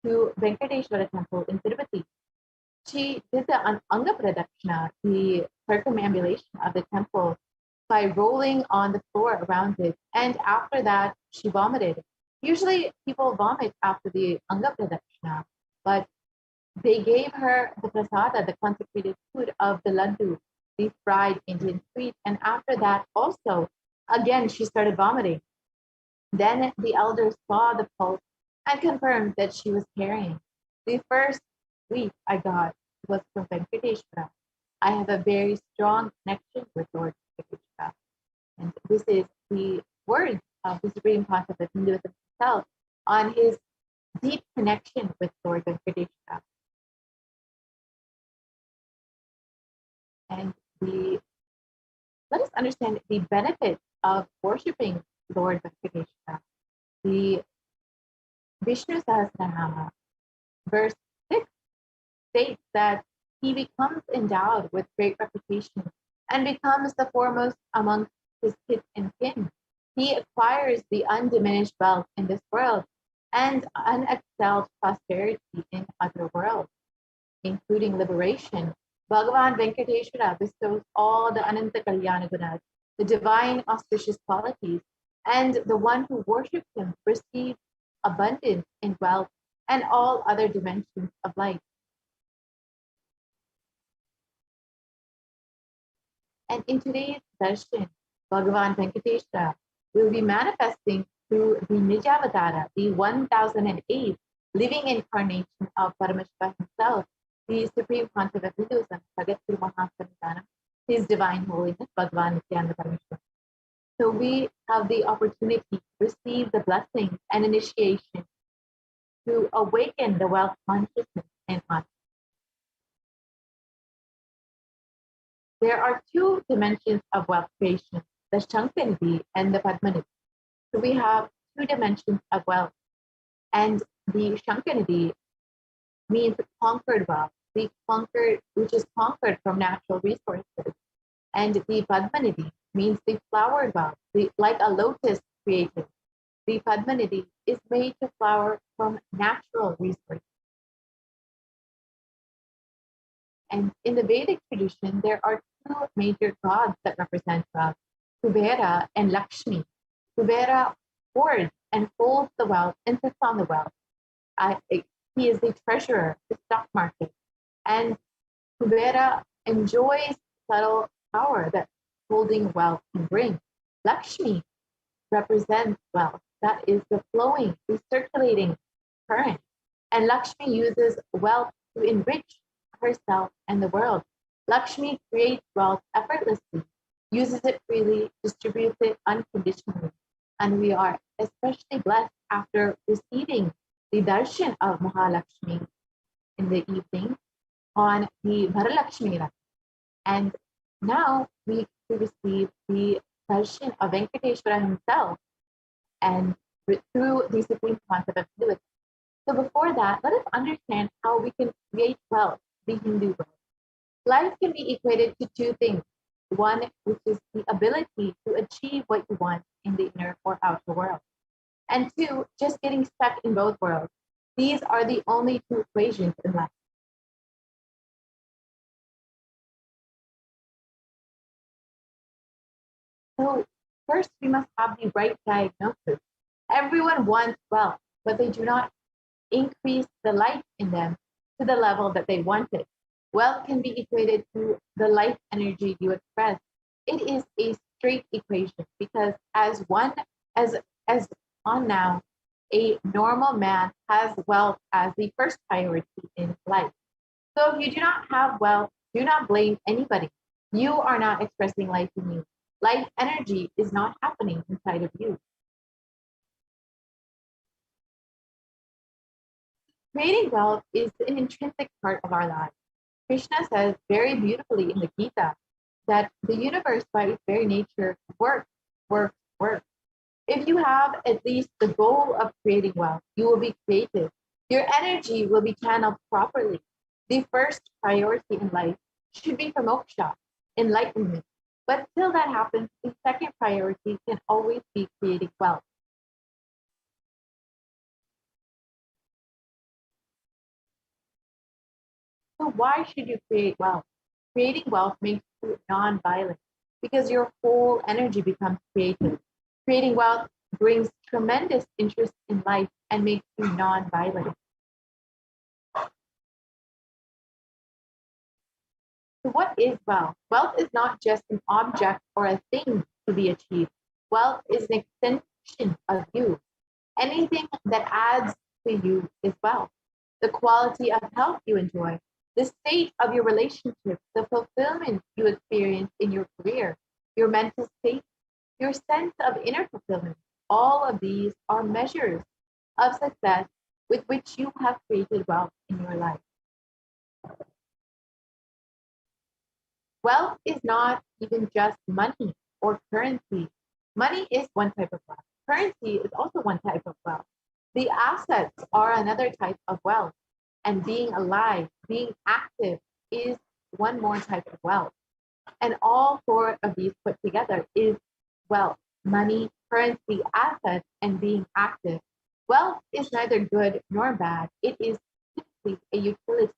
to Venkateshwara temple in Tirupati. She did the Anga Pradakshina, the circumambulation of the temple, by rolling on the floor around it. And after that, she vomited. Usually people vomit after the Anga Pradakshina, but they gave her the prasada, the consecrated food of the laddu, the fried Indian sweet. And after that also, again, she started vomiting. Then the elders saw the pulse and confirmed that she was carrying. The first sweep I got was from Venkateshwara. I have a very strong connection with Lord Venkateshwara. And this is the words of the Supreme Pontiff of Hinduism himself on his deep connection with Lord Venkateshwara. And let us understand the benefits of worshipping Lord Venkateshwara. The Vishnu Sahasranama, verse 6, states that he becomes endowed with great reputation and becomes the foremost amongst his kith and kin. He acquires the undiminished wealth in this world and unexcelled prosperity in other worlds, including liberation. Bhagavan Venkateshwara bestows all the Ananta Kalyana Gunas, the divine auspicious qualities, and the one who worships him receives abundance in wealth and all other dimensions of life. And in today's darshan, Bhagavan Venkateshwara will be manifesting through the Nijavatara, the 1008 living incarnation of Paramashiva himself, the Supreme Pontiff of Hinduism, Bhagat Guru Mahasanidhanam, His Divine Holiness, Bhagavan Nithyananda Paramashivam. So we have the opportunity to receive the blessings and initiation to awaken the wealth consciousness in us. There are two dimensions of wealth creation, the Shankanidhi and the Padmanidhi. So we have two dimensions of wealth. And the Shankanidhi means conquered wealth, which is conquered from natural resources. And the Padmanidhi means the flowered wealth, like a lotus created. The Padmanidhi is made to flower from natural resources. And in the Vedic tradition, there are two major gods that represent wealth, Kubera and Lakshmi. Kubera hoards and holds the wealth and sits on the wealth. He is the treasurer of the stock market. And Kubera enjoys subtle power that holding wealth can bring. Lakshmi represents wealth, that is the flowing, the circulating current. And Lakshmi uses wealth to enrich herself and the world. Lakshmi creates wealth effortlessly, uses it freely, distributes it unconditionally. And we are especially blessed after receiving the darshan of Mahalakshmi in the evening on the Varalakshmi Rath. And now we receive the darshan of Venkateshwara himself and through the Supreme Pontiff of Hinduism. So before that, let us understand how we can create wealth, the Hindu world. Life can be equated to two things. One, which is the ability to achieve what you want in the inner or outer world. And two, just getting stuck in both worlds. These are the only two equations in life. So first, we must have the right diagnosis. Everyone wants wealth, but they do not increase the life in them to the level that they want it. Wealth can be equated to the life energy you express. It is a straight equation because as on now, a normal man has wealth as the first priority in life. So if you do not have wealth, do not blame anybody. You are not expressing life in you. Life energy is not happening inside of you. Creating wealth is an intrinsic part of our lives. Krishna says very beautifully in the Gita that the universe by its very nature works. If you have at least the goal of creating wealth, you will be creative. Your energy will be channeled properly. The first priority in life should be for moksha, enlightenment. But till that happens, the second priority can always be creating wealth. So why should you create wealth? Creating wealth makes you non-violent because your whole energy becomes creative. Creating wealth brings tremendous interest in life and makes you non-violent. So what is wealth? Wealth is not just an object or a thing to be achieved. Wealth is an reflection of you. Anything that adds to you is wealth. The quality of health you enjoy, the state of your relationship, the fulfillment you experience in your career, your mental state, your sense of inner fulfillment, all of these are measures of success with which you have created wealth in your life. Wealth is not even just money or currency. Money is one type of wealth. Currency is also one type of wealth. The assets are another type of wealth. And being alive, being active is one more type of wealth. And all four of these put together is wealth: money, currency, assets, and being active. Wealth is neither good nor bad. It is simply a utility.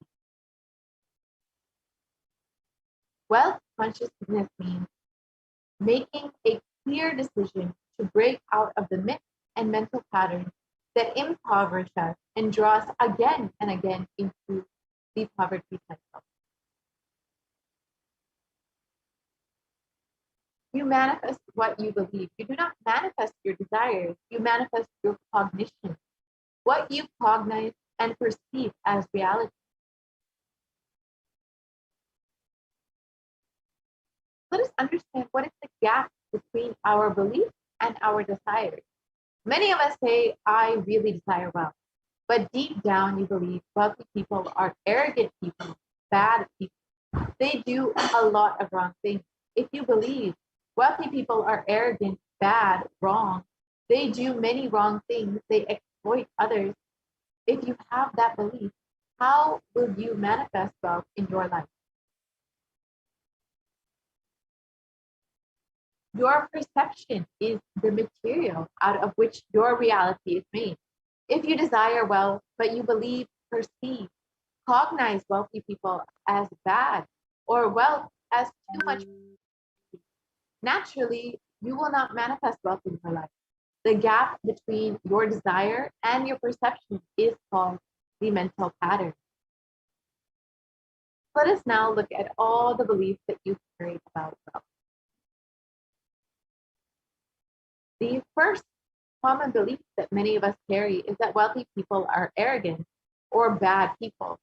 Wealth consciousness means making a clear decision to break out of the myths and mental patterns that impoverish us and draw us again and again into the poverty cycle. You manifest what you believe. You do not manifest your desires. You manifest your cognition, what you cognize and perceive as reality. Let us understand what is the gap between our beliefs and our desires. Many of us say, I really desire wealth, but deep down you believe wealthy people are arrogant people, bad people. They do a lot of wrong things. If you believe wealthy people are arrogant, bad, wrong, they do many wrong things, they exploit others. If you have that belief, how will you manifest wealth in your life? Your perception is the material out of which your reality is made. If you desire wealth, but you believe, perceive, cognize wealthy people as bad or wealth as too much, naturally, you will not manifest wealth in your life. The gap between your desire and your perception is called the mental pattern. Let us now look at all the beliefs that you carry about wealth. The first common belief that many of us carry is that wealthy people are arrogant or bad people.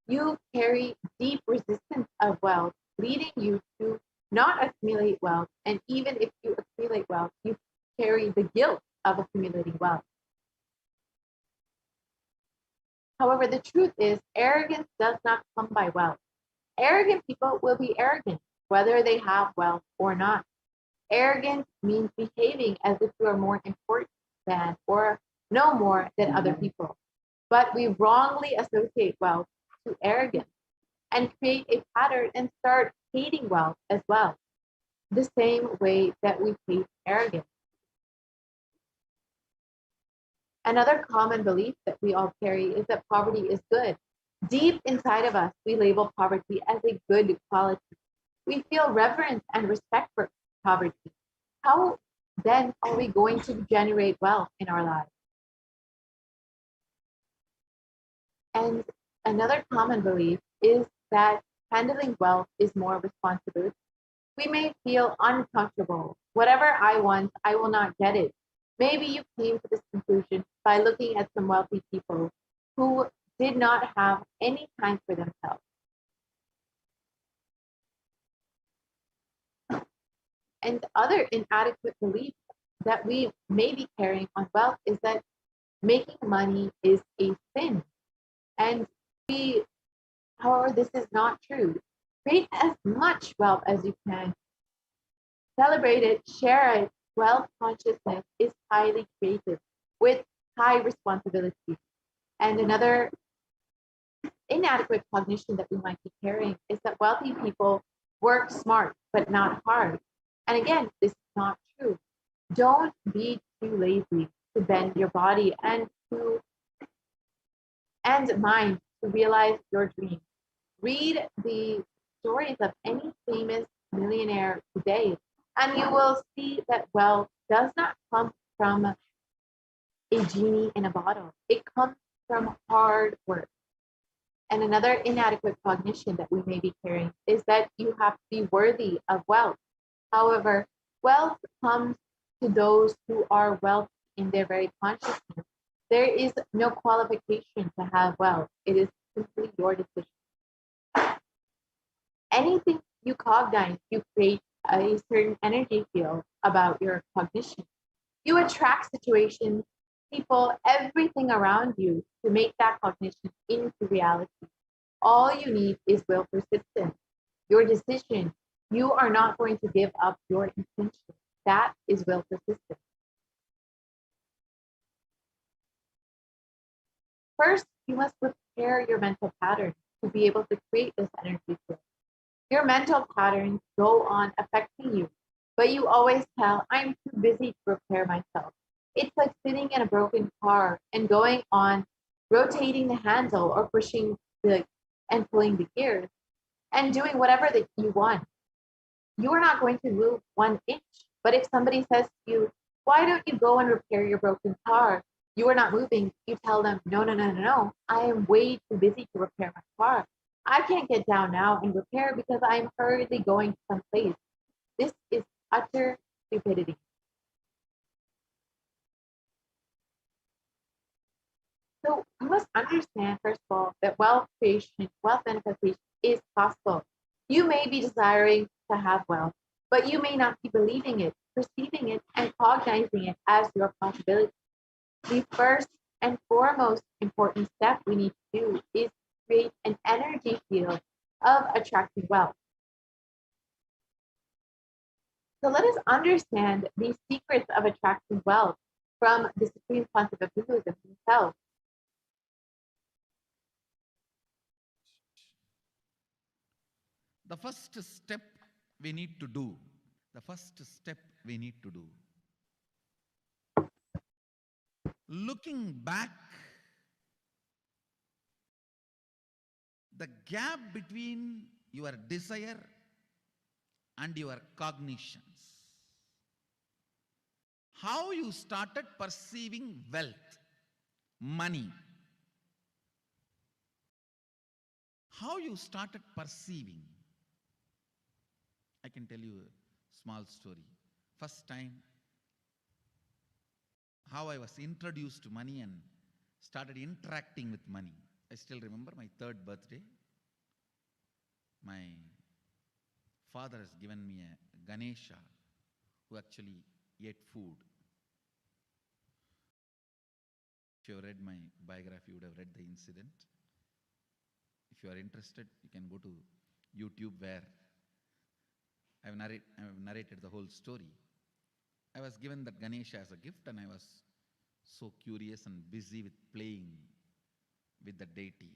You carry deep resistance of wealth, leading you to not accumulate wealth. And even if you accumulate wealth, you carry the guilt of accumulating wealth. However, the truth is, arrogance does not come by wealth. Arrogant people will be arrogant, whether they have wealth or not. Arrogance means behaving as if you are more important than or no more than other people. But we wrongly associate wealth to arrogance and create a pattern and start hating wealth as well, the same way that we hate arrogance. Another common belief that we all carry is that poverty is good. Deep inside of us, we label poverty as a good quality. We feel reverence and respect for poverty. How then are we going to generate wealth in our lives? And another common belief is that handling wealth is more responsibility. We may feel uncomfortable. Whatever I want, I will not get it. Maybe you came to this conclusion by looking at some wealthy people who did not have any time for themselves. And other inadequate beliefs that we may be carrying on wealth is that making money is a sin. And however, this is not true. Create as much wealth as you can. Celebrate it, share it. Wealth consciousness is highly creative with high responsibility. And another inadequate cognition that we might be carrying is that wealthy people work smart but not hard. And again, this is not true. Don't be too lazy to bend your body and mind to realize your dreams. Read the stories of any famous millionaire today, and you will see that wealth does not come from a genie in a bottle. It comes from hard work. And another inadequate cognition that we may be carrying is that you have to be worthy of wealth. However, wealth comes to those who are wealth in their very consciousness, there is no qualification to have wealth. It is simply your decision. Anything you cognize, you create a certain energy field about your cognition. You attract situations, people, everything around you to make that cognition into reality. All you need is will persistence, your decision. You are not going to give up your intention. That is will persistence. First, you must prepare your mental pattern to be able to create this energy field. Your mental patterns go on affecting you, but you always tell, I'm too busy to repair myself. It's like sitting in a broken car and going on rotating the handle or pushing the and pulling the gears and doing whatever that you want. You are not going to move 1 inch. But if somebody says to you, why don't you go and repair your broken car? You are not moving. You tell them, no, no, no, no, no. I am way too busy to repair my car. I can't get down now and repair because I am hurriedly going to some place. This is utter stupidity. So you must understand, first of all, that wealth creation, wealth manifestation is possible. You may be desiring to have wealth, but you may not be believing it, perceiving it, and cognizing it as your possibility. The first and foremost important step we need to do is create an energy field of attracting wealth. So let us understand the secrets of attracting wealth from the Supreme Concept of Hinduism himself. The first step we need to do, the first step we need to do, looking back, the gap between your desire and your cognitions. How you started perceiving wealth, money. How you started perceiving. I can tell you a small story. First time, how I was introduced to money and started interacting with money. I still remember my 3rd birthday. My father has given me a Ganesha who actually ate food. If you have read my biography, you would have read the incident. If you are interested, you can go to YouTube where I have narrated the whole story. I was given that Ganesha as a gift and I was so curious and busy with playing with the deity.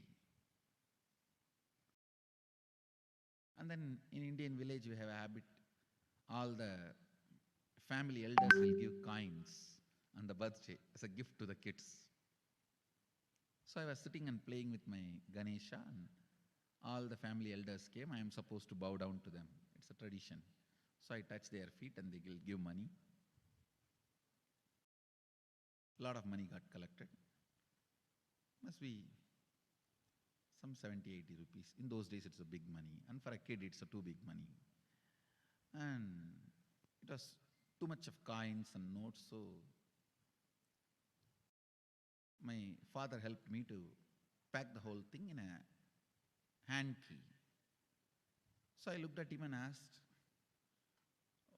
And then in Indian village we have a habit, all the family elders will give coins on the birthday as a gift to the kids. So I was sitting and playing with my Ganesha and all the family elders came. I am supposed to bow down to them. It's a tradition. So I touch their feet and they will give money. A lot of money got collected. Must be some 70, 80 rupees. In those days it's a big money. And for a kid it's a too big money. And it was too much of coins and notes. So my father helped me to pack the whole thing in a hand key. So I looked at him and asked,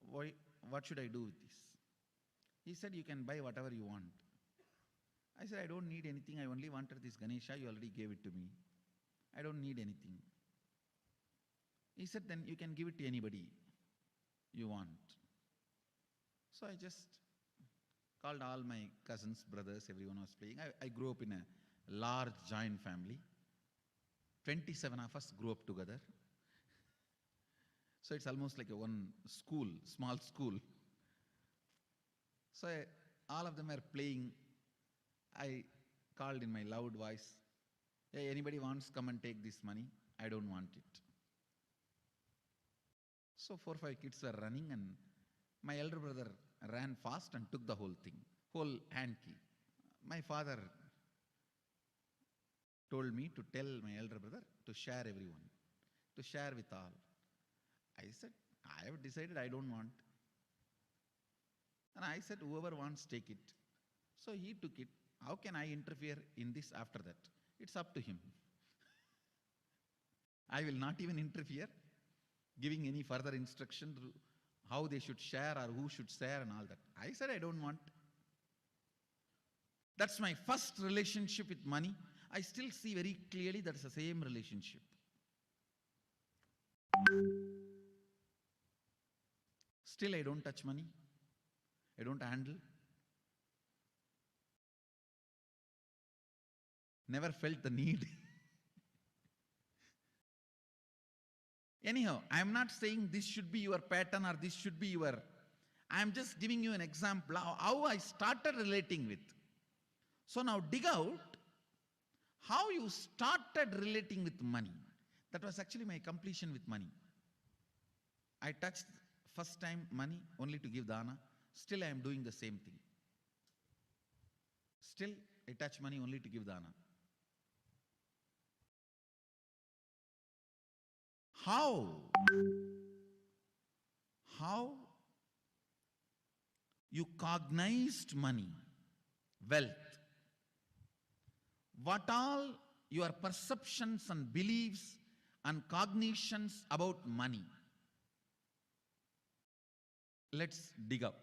what should I do with this? He said, you can buy whatever you want. I said, I don't need anything. I only wanted this Ganesha. You already gave it to me. I don't need anything. He said, then you can give it to anybody you want. So I just called all my cousins, brothers, everyone was playing. I grew up in a large joint family. 27 of us grew up together. So it's almost like a one school, small school. So all of them were playing. I called in my loud voice, hey, anybody wants, come and take this money? I don't want it. So 4 or 5 kids were running and my elder brother ran fast and took the whole thing, whole hand key. My father told me to tell my elder brother to share everyone, to share with all. I said, I have decided I don't want. And I said, whoever wants, take it. So he took it. How can I interfere in this after that? It's up to him. I will not even interfere, giving any further instruction how they should share or who should share and all that. I said I don't want. That's my first relationship with money. I still see very clearly that's the same relationship. Still I don't touch money. I don't handle. Never felt the need. Anyhow, I am not saying this should be your pattern or this should be your. I am just giving you an example how I started relating with. So now dig out how you started relating with money. That was actually my completion with money. I touched first time money only to give dana. Still I am doing the same thing. Still I touch money only to give dana. How you cognized money, wealth, what all your perceptions and beliefs and cognitions about money. Let's dig out.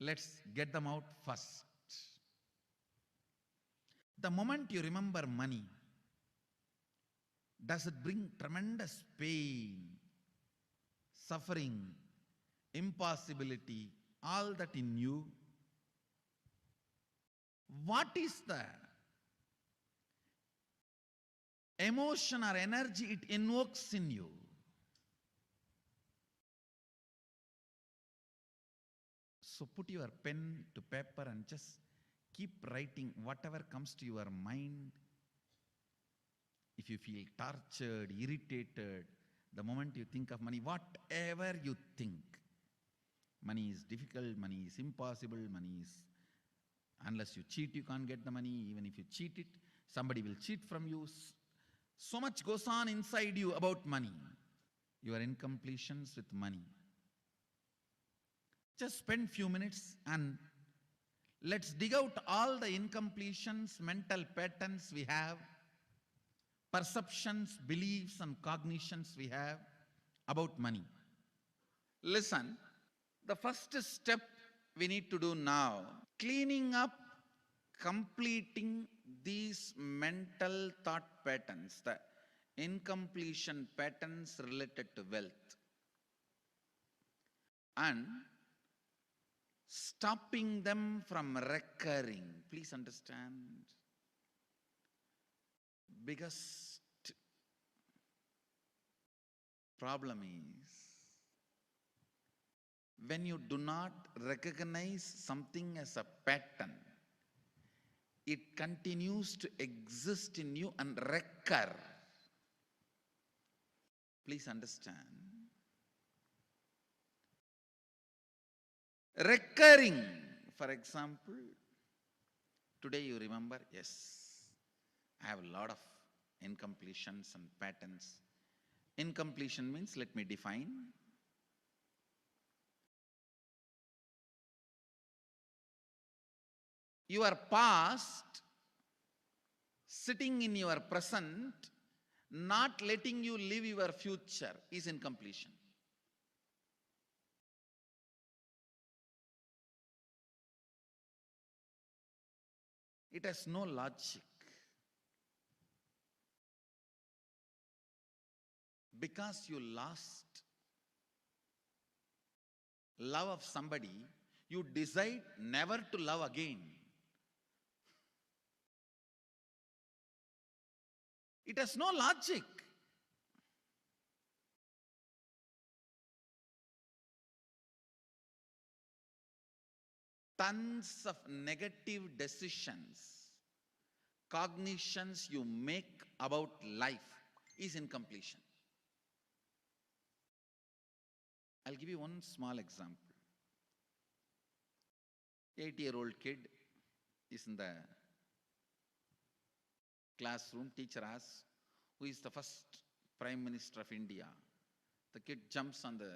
Let's get them out first. The moment you remember money, does it bring tremendous pain, suffering, impossibility, all that in you? What is the emotion or energy it invokes in you? So put your pen to paper and just keep writing whatever comes to your mind. If you feel tortured, irritated, the moment you think of money, whatever you think, money is difficult, money is impossible, money is, unless you cheat, you can't get the money. Even if you cheat it, somebody will cheat from you. So much goes on inside you about money. Your incompletions with money. Just spend few minutes and let's dig out all the incompletions, mental patterns we have, perceptions, beliefs and cognitions we have about money. Listen, the first step we need to do now, cleaning up, completing these mental thought patterns, the incompletion patterns related to wealth, and stopping them from recurring. Please understand, biggest problem is when you do not recognize something as a pattern, it continues to exist in you and recur. Please understand. Recurring, for example, today you remember, yes, I have a lot of incompletions and patterns. Incompletion means, let me define. Your past sitting in your present, not letting you live your future is incompletion. It has no logic. Because you lost love of somebody, you decide never to love again. It has no logic. Tons of negative decisions, cognitions you make about life is incompletion. I'll give you one small example. 8-year-old kid is in the classroom. Teacher asks, who is the first Prime Minister of India? The kid jumps on the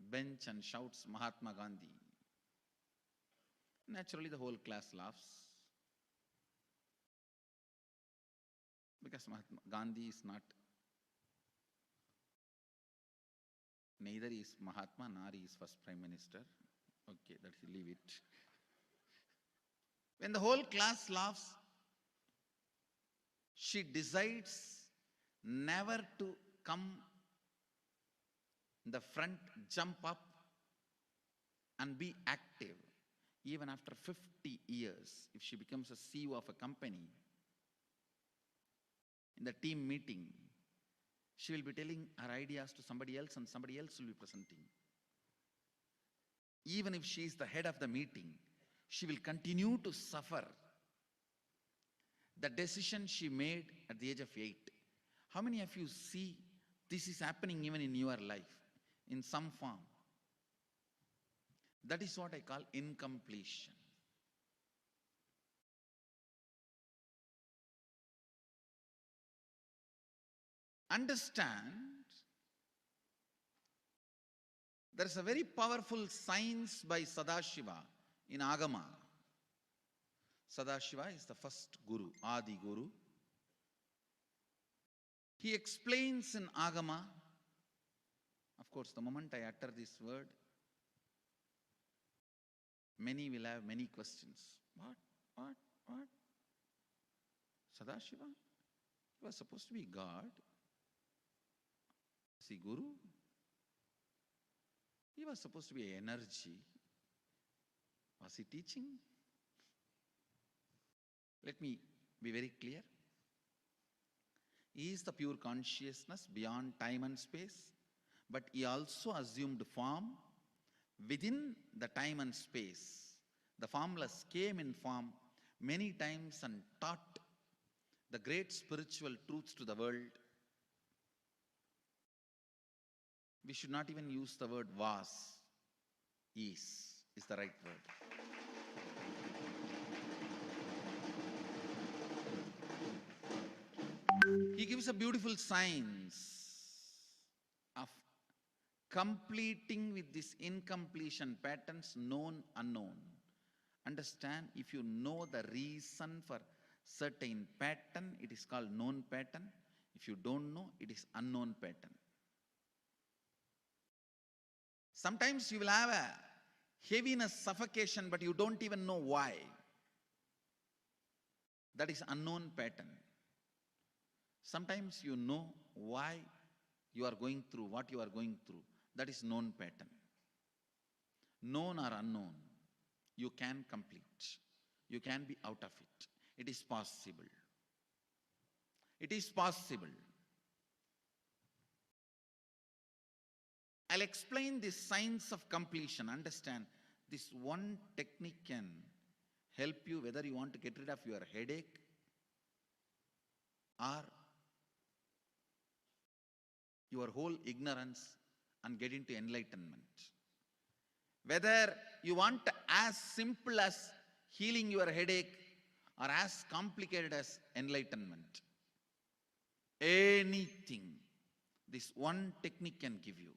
bench and shouts Mahatma Gandhi. Naturally, the whole class laughs. Because Mahatma Gandhi is not, neither is Mahatma nor he is first Prime Minister. Okay, let's leave it. When the whole class laughs, she decides never to come in the front, jump up and be active. Even after 50 years, if she becomes a CEO of a company, in the team meeting, she will be telling her ideas to somebody else and somebody else will be presenting. Even if she is the head of the meeting, she will continue to suffer the decision she made at the age of 8. How many of you see this is happening even in your life in some form? That is what I call incompletion. Understand, there is a very powerful science by Sadashiva in Agama. Sadashiva is the first Guru, Adi Guru. He explains in Agama, of course, the moment I utter this word, many will have many questions. What? Sadashiva? He was supposed to be God. Is he Guru? He was supposed to be energy. Was he teaching? Let me be very clear. He is the pure consciousness beyond time and space, but he also assumed form within the time and space. The formless came in form many times and taught the great spiritual truths to the world. We should not even use the word was. Is the right word. He gives a beautiful science of completing with this incompletion patterns, known, unknown. Understand, if you know the reason for certain pattern, it is called known pattern. If you don't know, it is unknown pattern. Sometimes you will have a heaviness, suffocation, but you don't even know why. That is unknown pattern. Sometimes you know why you are going through what you are going through. That is known pattern. Known or unknown, you can complete. You can be out of it. It is possible. It is possible. I'll explain this science of completion. Understand, this one technique can help you whether you want to get rid of your headache or your whole ignorance and get into enlightenment. Whether you want as simple as healing your headache or as complicated as enlightenment. Anything, this one technique can give you.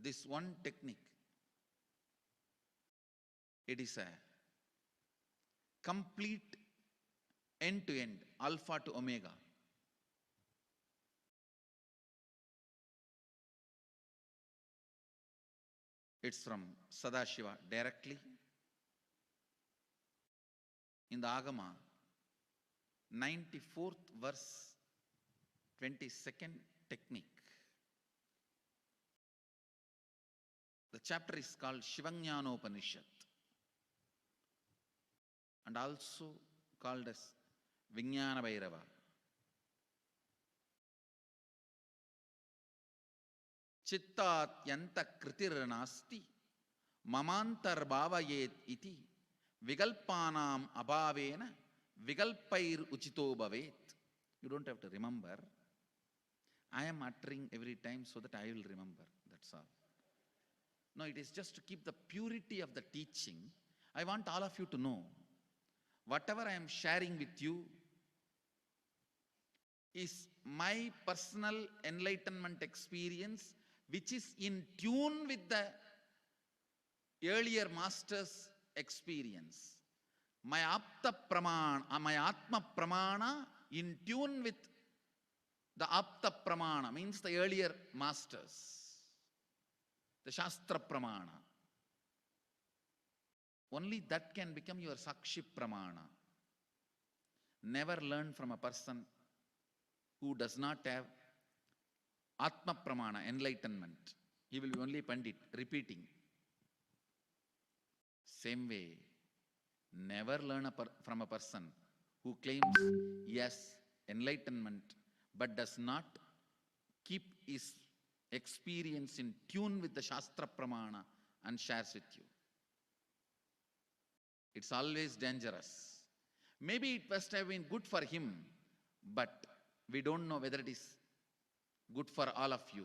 This one technique, it is a complete end-to-end, alpha to omega. It's from Sadashiva directly. In the Agama, 94th verse, 22nd technique. The chapter is called Shivajnanopanishad and also called as Vijnana Bhairava. Chittat yanta kritir nasti mamantar bhavayet iti vigalpanam abhavena vigalpair uchito bhavet. You don't have to remember. I am uttering every time so that I will remember. That's all. No, it is just to keep the purity of the teaching. I want all of you to know, whatever I am sharing with you is my personal enlightenment experience which is in tune with the earlier master's experience. My Apta Pramana, my Atma Pramana in tune with the Apta Pramana, means the earlier masters, the Shastra Pramana. Only that can become your Sakshi Pramana. Never learn from a person who does not have Atma Pramana, enlightenment. He will be only Pandit, repeating. Same way, never learn from a person who claims yes, enlightenment, but does not keep his experience in tune with the Shastra Pramana and shares with you. It's always dangerous. Maybe it must have been good for him, but we don't know whether it is good for all of you.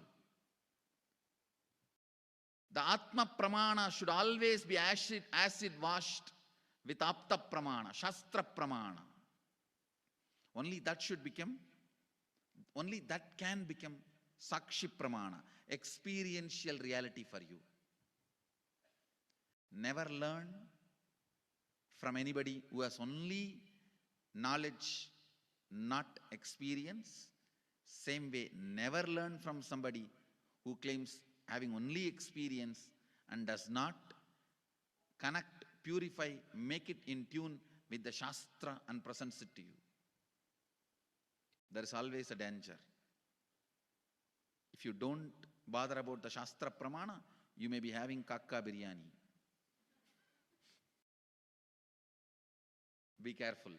The Atma Pramana should always be acid washed with Apta Pramana, Shastra Pramana. Only that can become Sakshi Pramana, experiential reality for you. Never learn from anybody who has only knowledge, not experience. Same way, never learn from somebody who claims having only experience and does not connect, purify, make it in tune with the Shastra and presents it to you. There is always a danger. If you don't bother about the Shastra Pramana, you may be having kakka biryani. Be careful.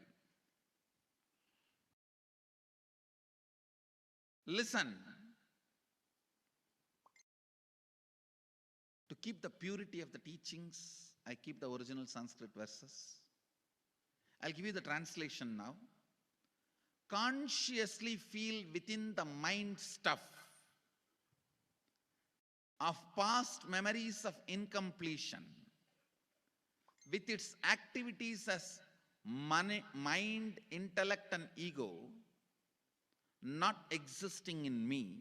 Listen. To keep the purity of the teachings, I keep the original Sanskrit verses. I'll give you the translation now. Consciously feel within the mind stuff of past memories of incompletion with its activities as mind, intellect and ego not existing in me.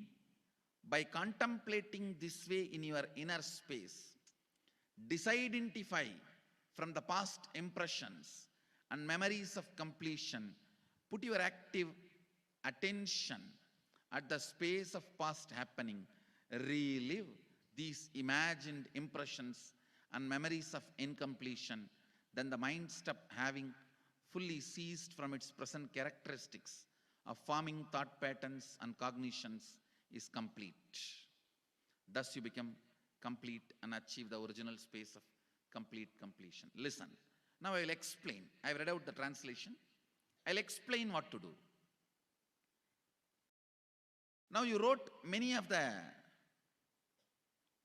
By contemplating this way in your inner space, disidentify from the past impressions and memories of completion. Put your active attention at the space of past happening. Relive these imagined impressions and memories of incompletion. Then the mind stop having fully ceased from its present characteristics of forming thought patterns and cognitions is complete. Thus you become complete and achieve the original space of complete completion. Listen. Now I will explain. I have read out the translation. I'll explain what to do. Now you wrote many of the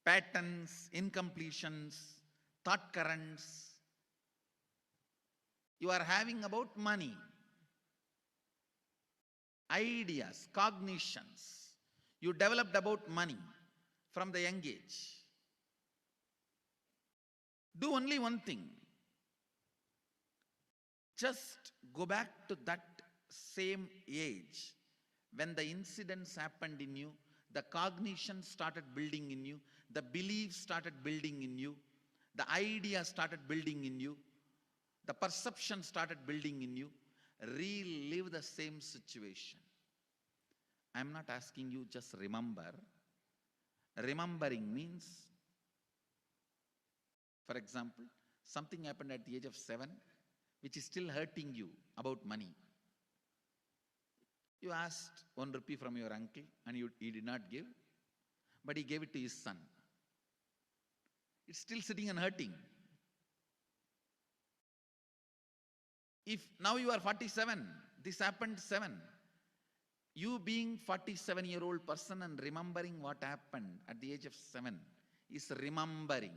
patterns, incompletions, thought currents you are having about money, ideas, cognitions you developed about money from the young age. Do only one thing. Just go back to that same age when the incidents happened in you, the cognition started building in you, the beliefs started building in you, the idea started building in you, the perception started building in you. Relive the same situation. I'm not asking you just remember. Remembering means, for example, something happened at the age of 7 which is still hurting you about money. You asked 1 rupee from your uncle and he did not give, but he gave it to his son. It's still sitting and hurting. If now you are 47, this happened 7. You being 47-year-old person and remembering what happened at the age of 7 is remembering.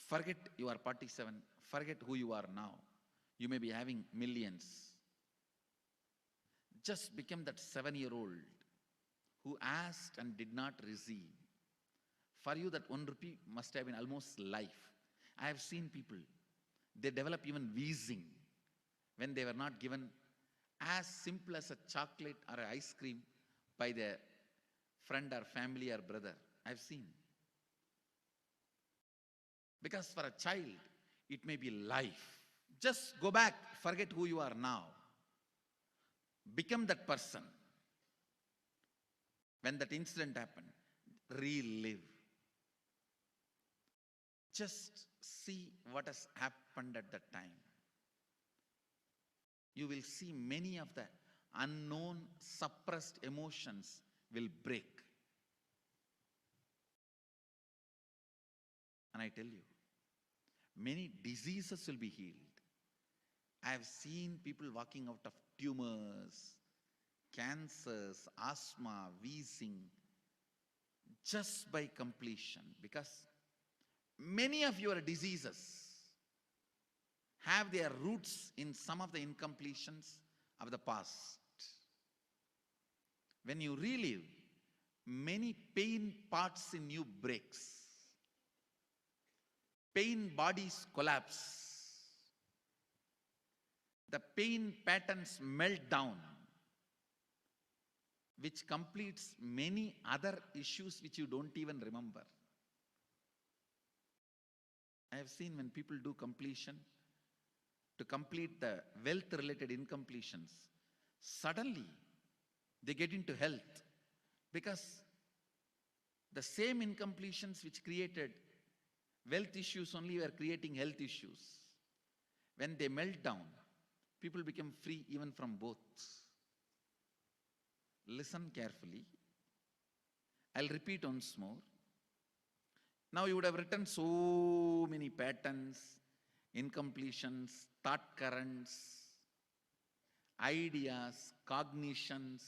Forget you are 47. Forget who you are now. You may be having millions. Just become that 7-year-old who asked and did not receive. For you, that 1 rupee must have been almost life. I have seen people, they develop even wheezing when they were not given as simple as a chocolate or an ice cream by their friend or family or brother. I've seen. Because for a child, it may be life. Just go back, forget who you are now. Become that person. When that incident happened, relive. Just see what has happened at that time. You will see many of the unknown, suppressed emotions will break. And I tell you, many diseases will be healed. I have seen people walking out of tumors, cancers, asthma, wheezing, just by completion. Because many of your diseases have their roots in some of the incompletions of the past. When you relive, many pain parts in you breaks. Pain bodies collapse. The pain patterns melt down, which completes many other issues which you don't even remember. I have seen when people do completion, to complete the wealth-related incompletions, suddenly they get into health, because the same incompletions which created wealth issues only were creating health issues. When they melt down, people become free even from both. Listen carefully. I'll repeat once more. Now you would have written so many patterns, incompletions, thought currents, ideas, cognitions.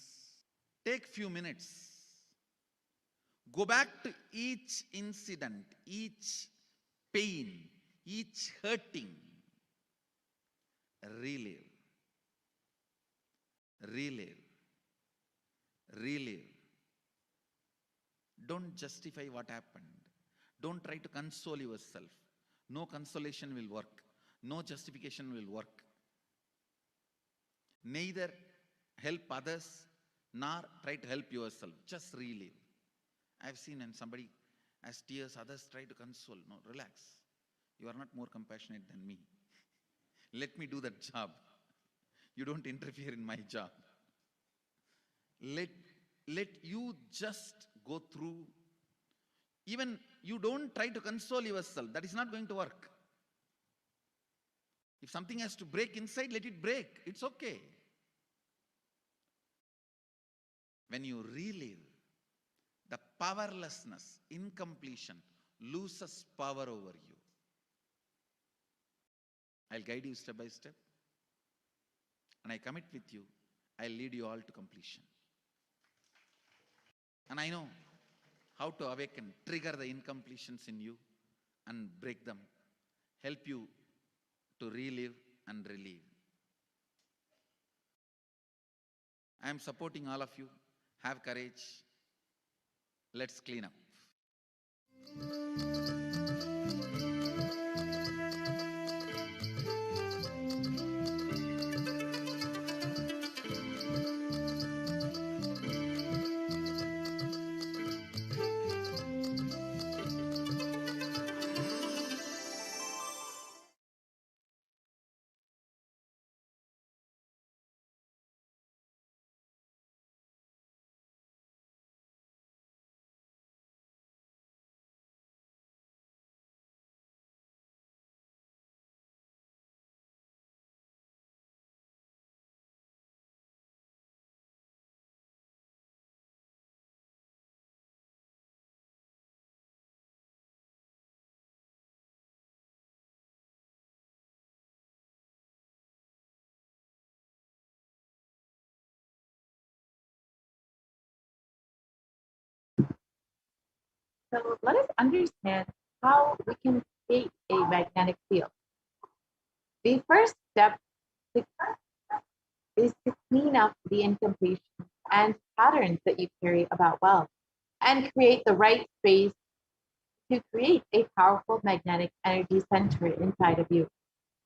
Take few minutes. Go back to each incident, each pain, each hurting. Relive. Relive. Relive. Don't justify what happened. Don't try to console yourself. No consolation will work. No justification will work. Neither help others nor try to help yourself. Just relive. I've seen when somebody has tears, others try to console. No, relax. You are not more compassionate than me. Let me do that job. You don't interfere in my job. Let you just go through. Even you don't try to console yourself. That is not going to work. If something has to break inside, let it break. It's okay. When you relive, the powerlessness, incompletion, loses power over you. I'll guide you step by step. And I commit with you, I'll lead you all to completion. And I know how to awaken, trigger the incompletions in you and break them. Help you to relive and relieve. I am supporting all of you. Have courage. Let's clean up. So let us understand how we can create a magnetic field. The first step is to clean up the incompletions and patterns that you carry about wealth and create the right space to create a powerful magnetic energy center inside of you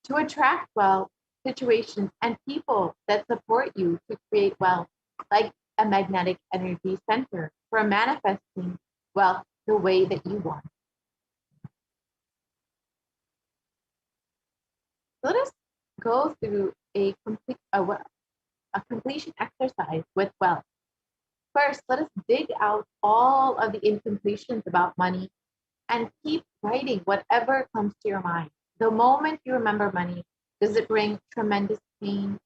to attract wealth, situations, and people that support you to create wealth, like a magnetic energy center for manifesting wealth the way that you want. Let us go through a completion exercise with wealth. First, let us dig out all of the incompletions about money and keep writing whatever comes to your mind. The moment you remember money, does it bring tremendous pain,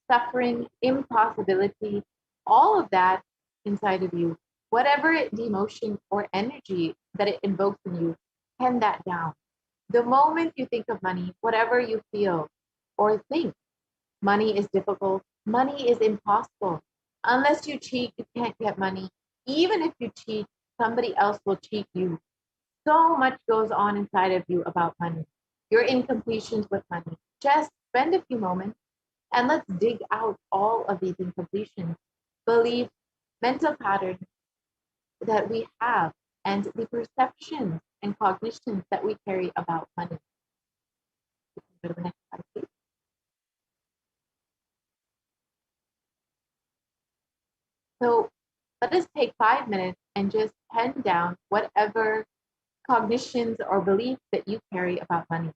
suffering, impossibility, all of that inside of you? Whatever the emotion or energy that it invokes in you, pen that down. The moment you think of money, whatever you feel or think, money is difficult, money is impossible. Unless you cheat, you can't get money. Even if you cheat, somebody else will cheat you. So much goes on inside of you about money, your incompletions with money. Just spend a few moments and let's dig out all of these incompletions, beliefs, mental patterns that we have, and the perceptions and cognitions that we carry about money. Go to the next slide, please. So let us take 5 minutes and just pen down whatever cognitions or beliefs that you carry about money.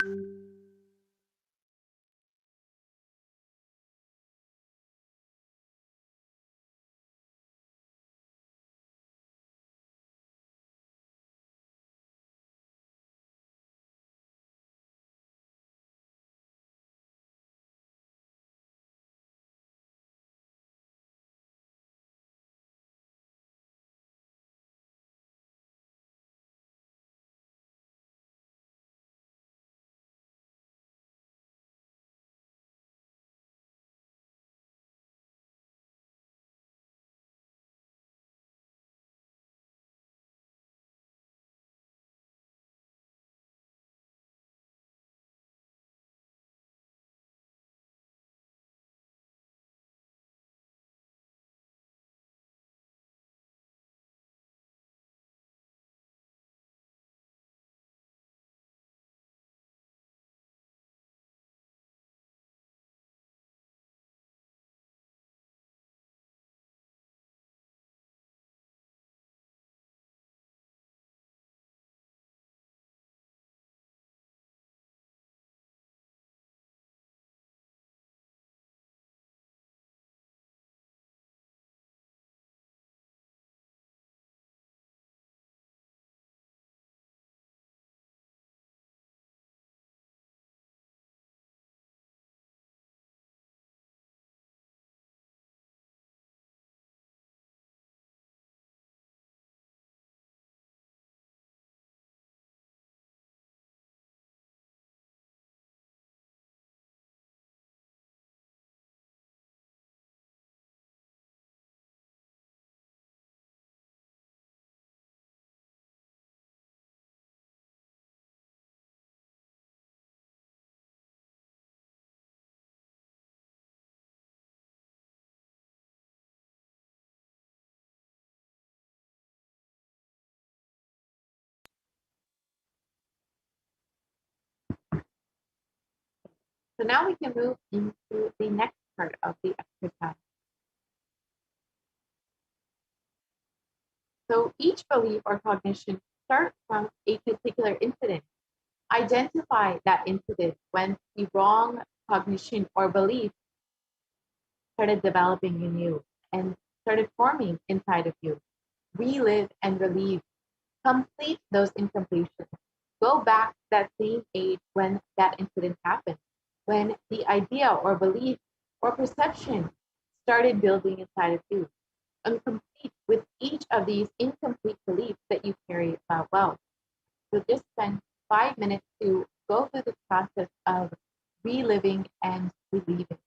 So now we can move into the next part of the exercise. So each belief or cognition starts from a particular incident. Identify that incident when the wrong cognition or belief started developing in you and started forming inside of you. Relive and relieve. Complete those incompletions. Go back to that same age when that incident happened, when the idea or belief or perception started building inside of you. And complete with each of these incomplete beliefs that you carry about wealth. So just spend 5 minutes to go through the process of reliving and relieving.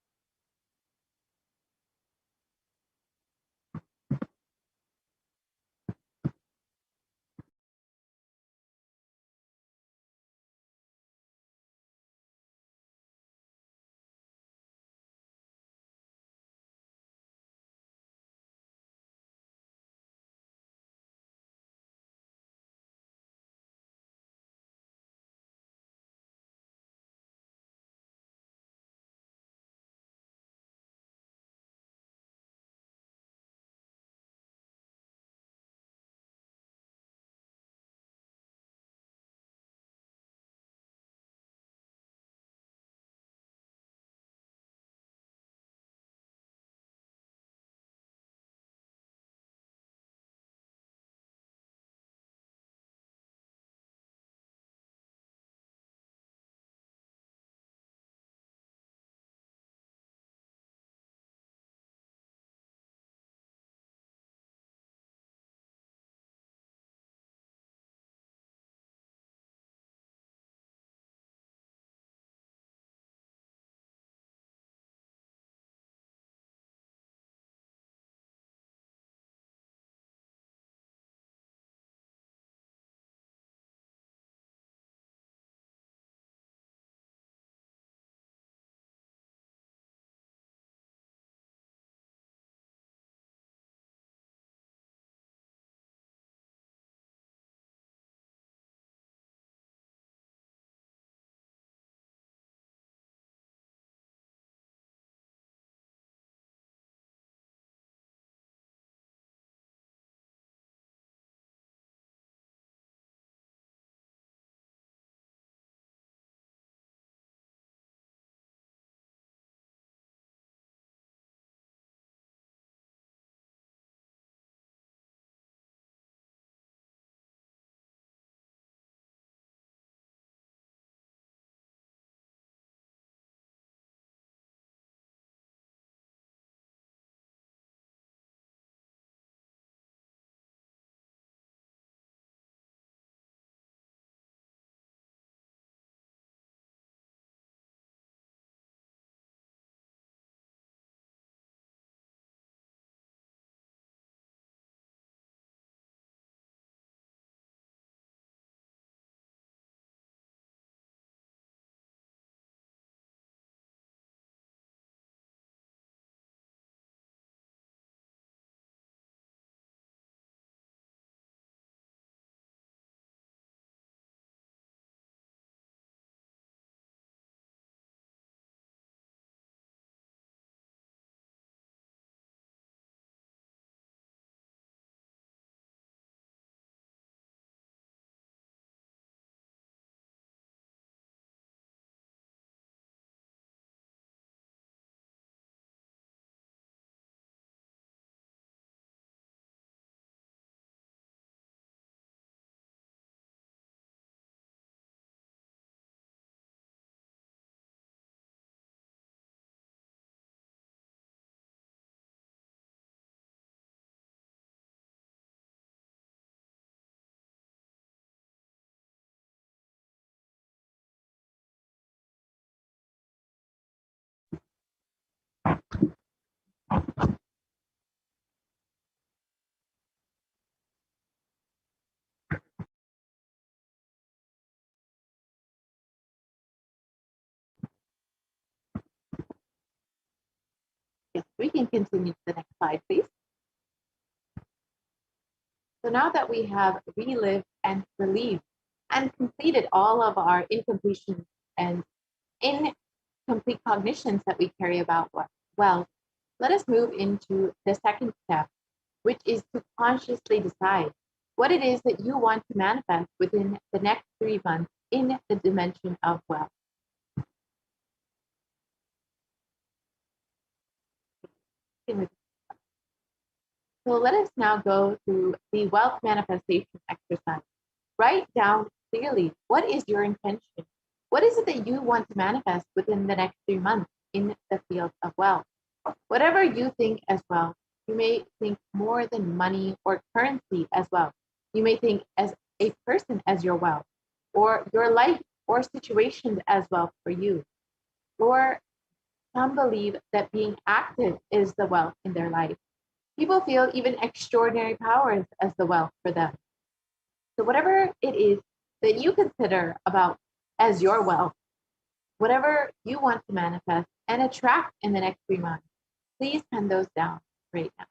Yes, we can continue to the next slide, please. So now that we have relived and relieved and completed all of our incompletions and incomplete cognitions that we carry about wealth, let us move into the second step, which is to consciously decide what it is that you want to manifest within the next 3 months in the dimension of wealth. So let us now go through the wealth manifestation exercise. Write down clearly, what is your intention? What is it that you want to manifest within the next 3 months in the field of wealth? Whatever you think as well, you may think more than money or currency as well. You may think as a person as your wealth, or your life or situations as well for you. Or some believe that being active is the wealth in their life. People feel even extraordinary powers as the wealth for them. So whatever it is that you consider about as your wealth, whatever you want to manifest and attract in the next 3 months, please pen those down right now.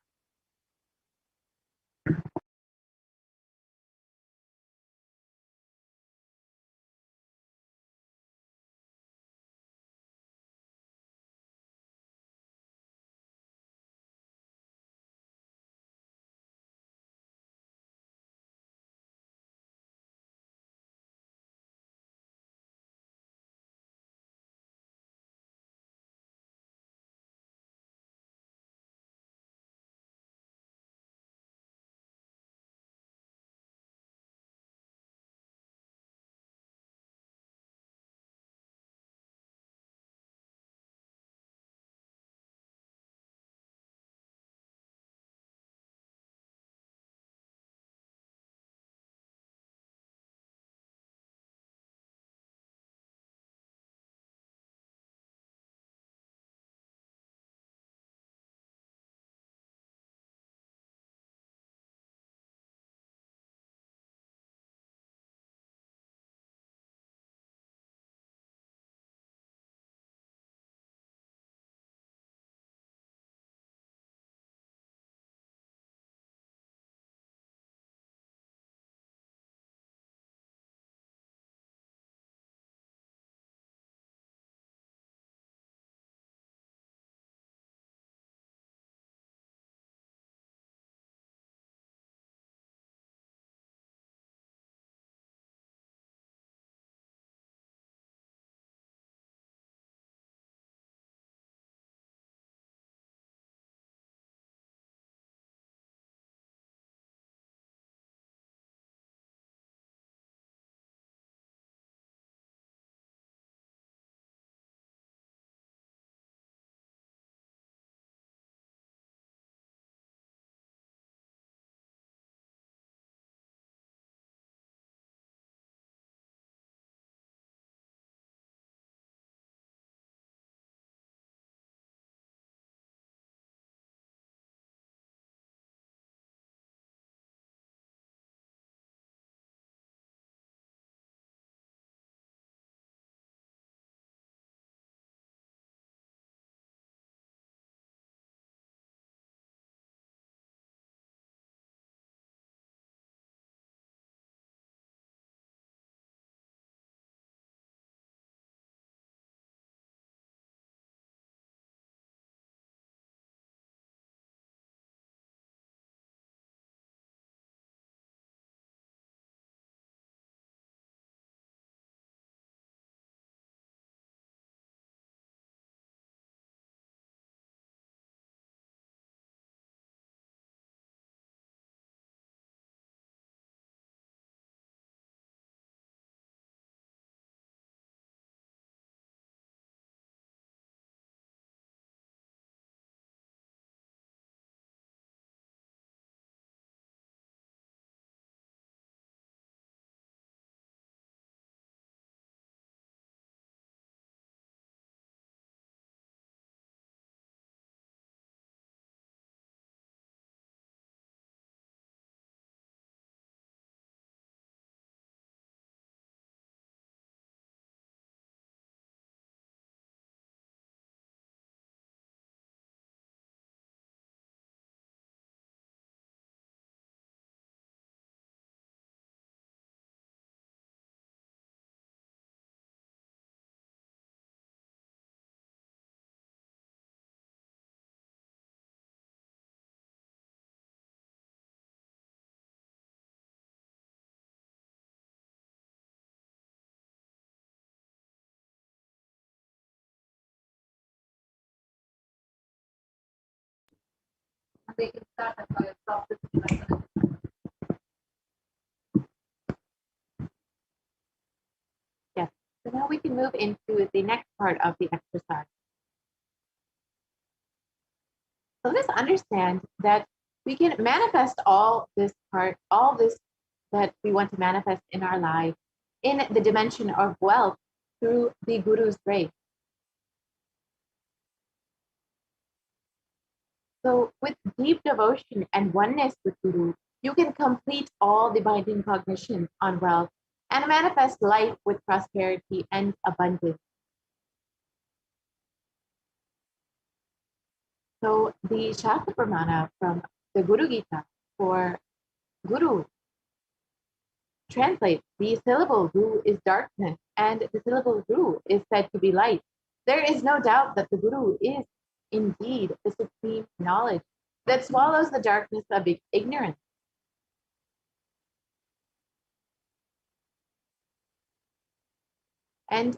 they can start by yourself. Yes. So now we can move into the next part of the exercise. So let's understand that we can manifest all this that we want to manifest in our life in the dimension of wealth through the Guru's grace. So with deep devotion and oneness with Guru, you can complete all the binding cognitions on wealth and manifest life with prosperity and abundance. So the Shastra Pramana from the Guru Gita for Guru translates the syllable Guru is darkness and the syllable Guru is said to be light. There is no doubt that the Guru is indeed the supreme knowledge that swallows the darkness of ignorance. And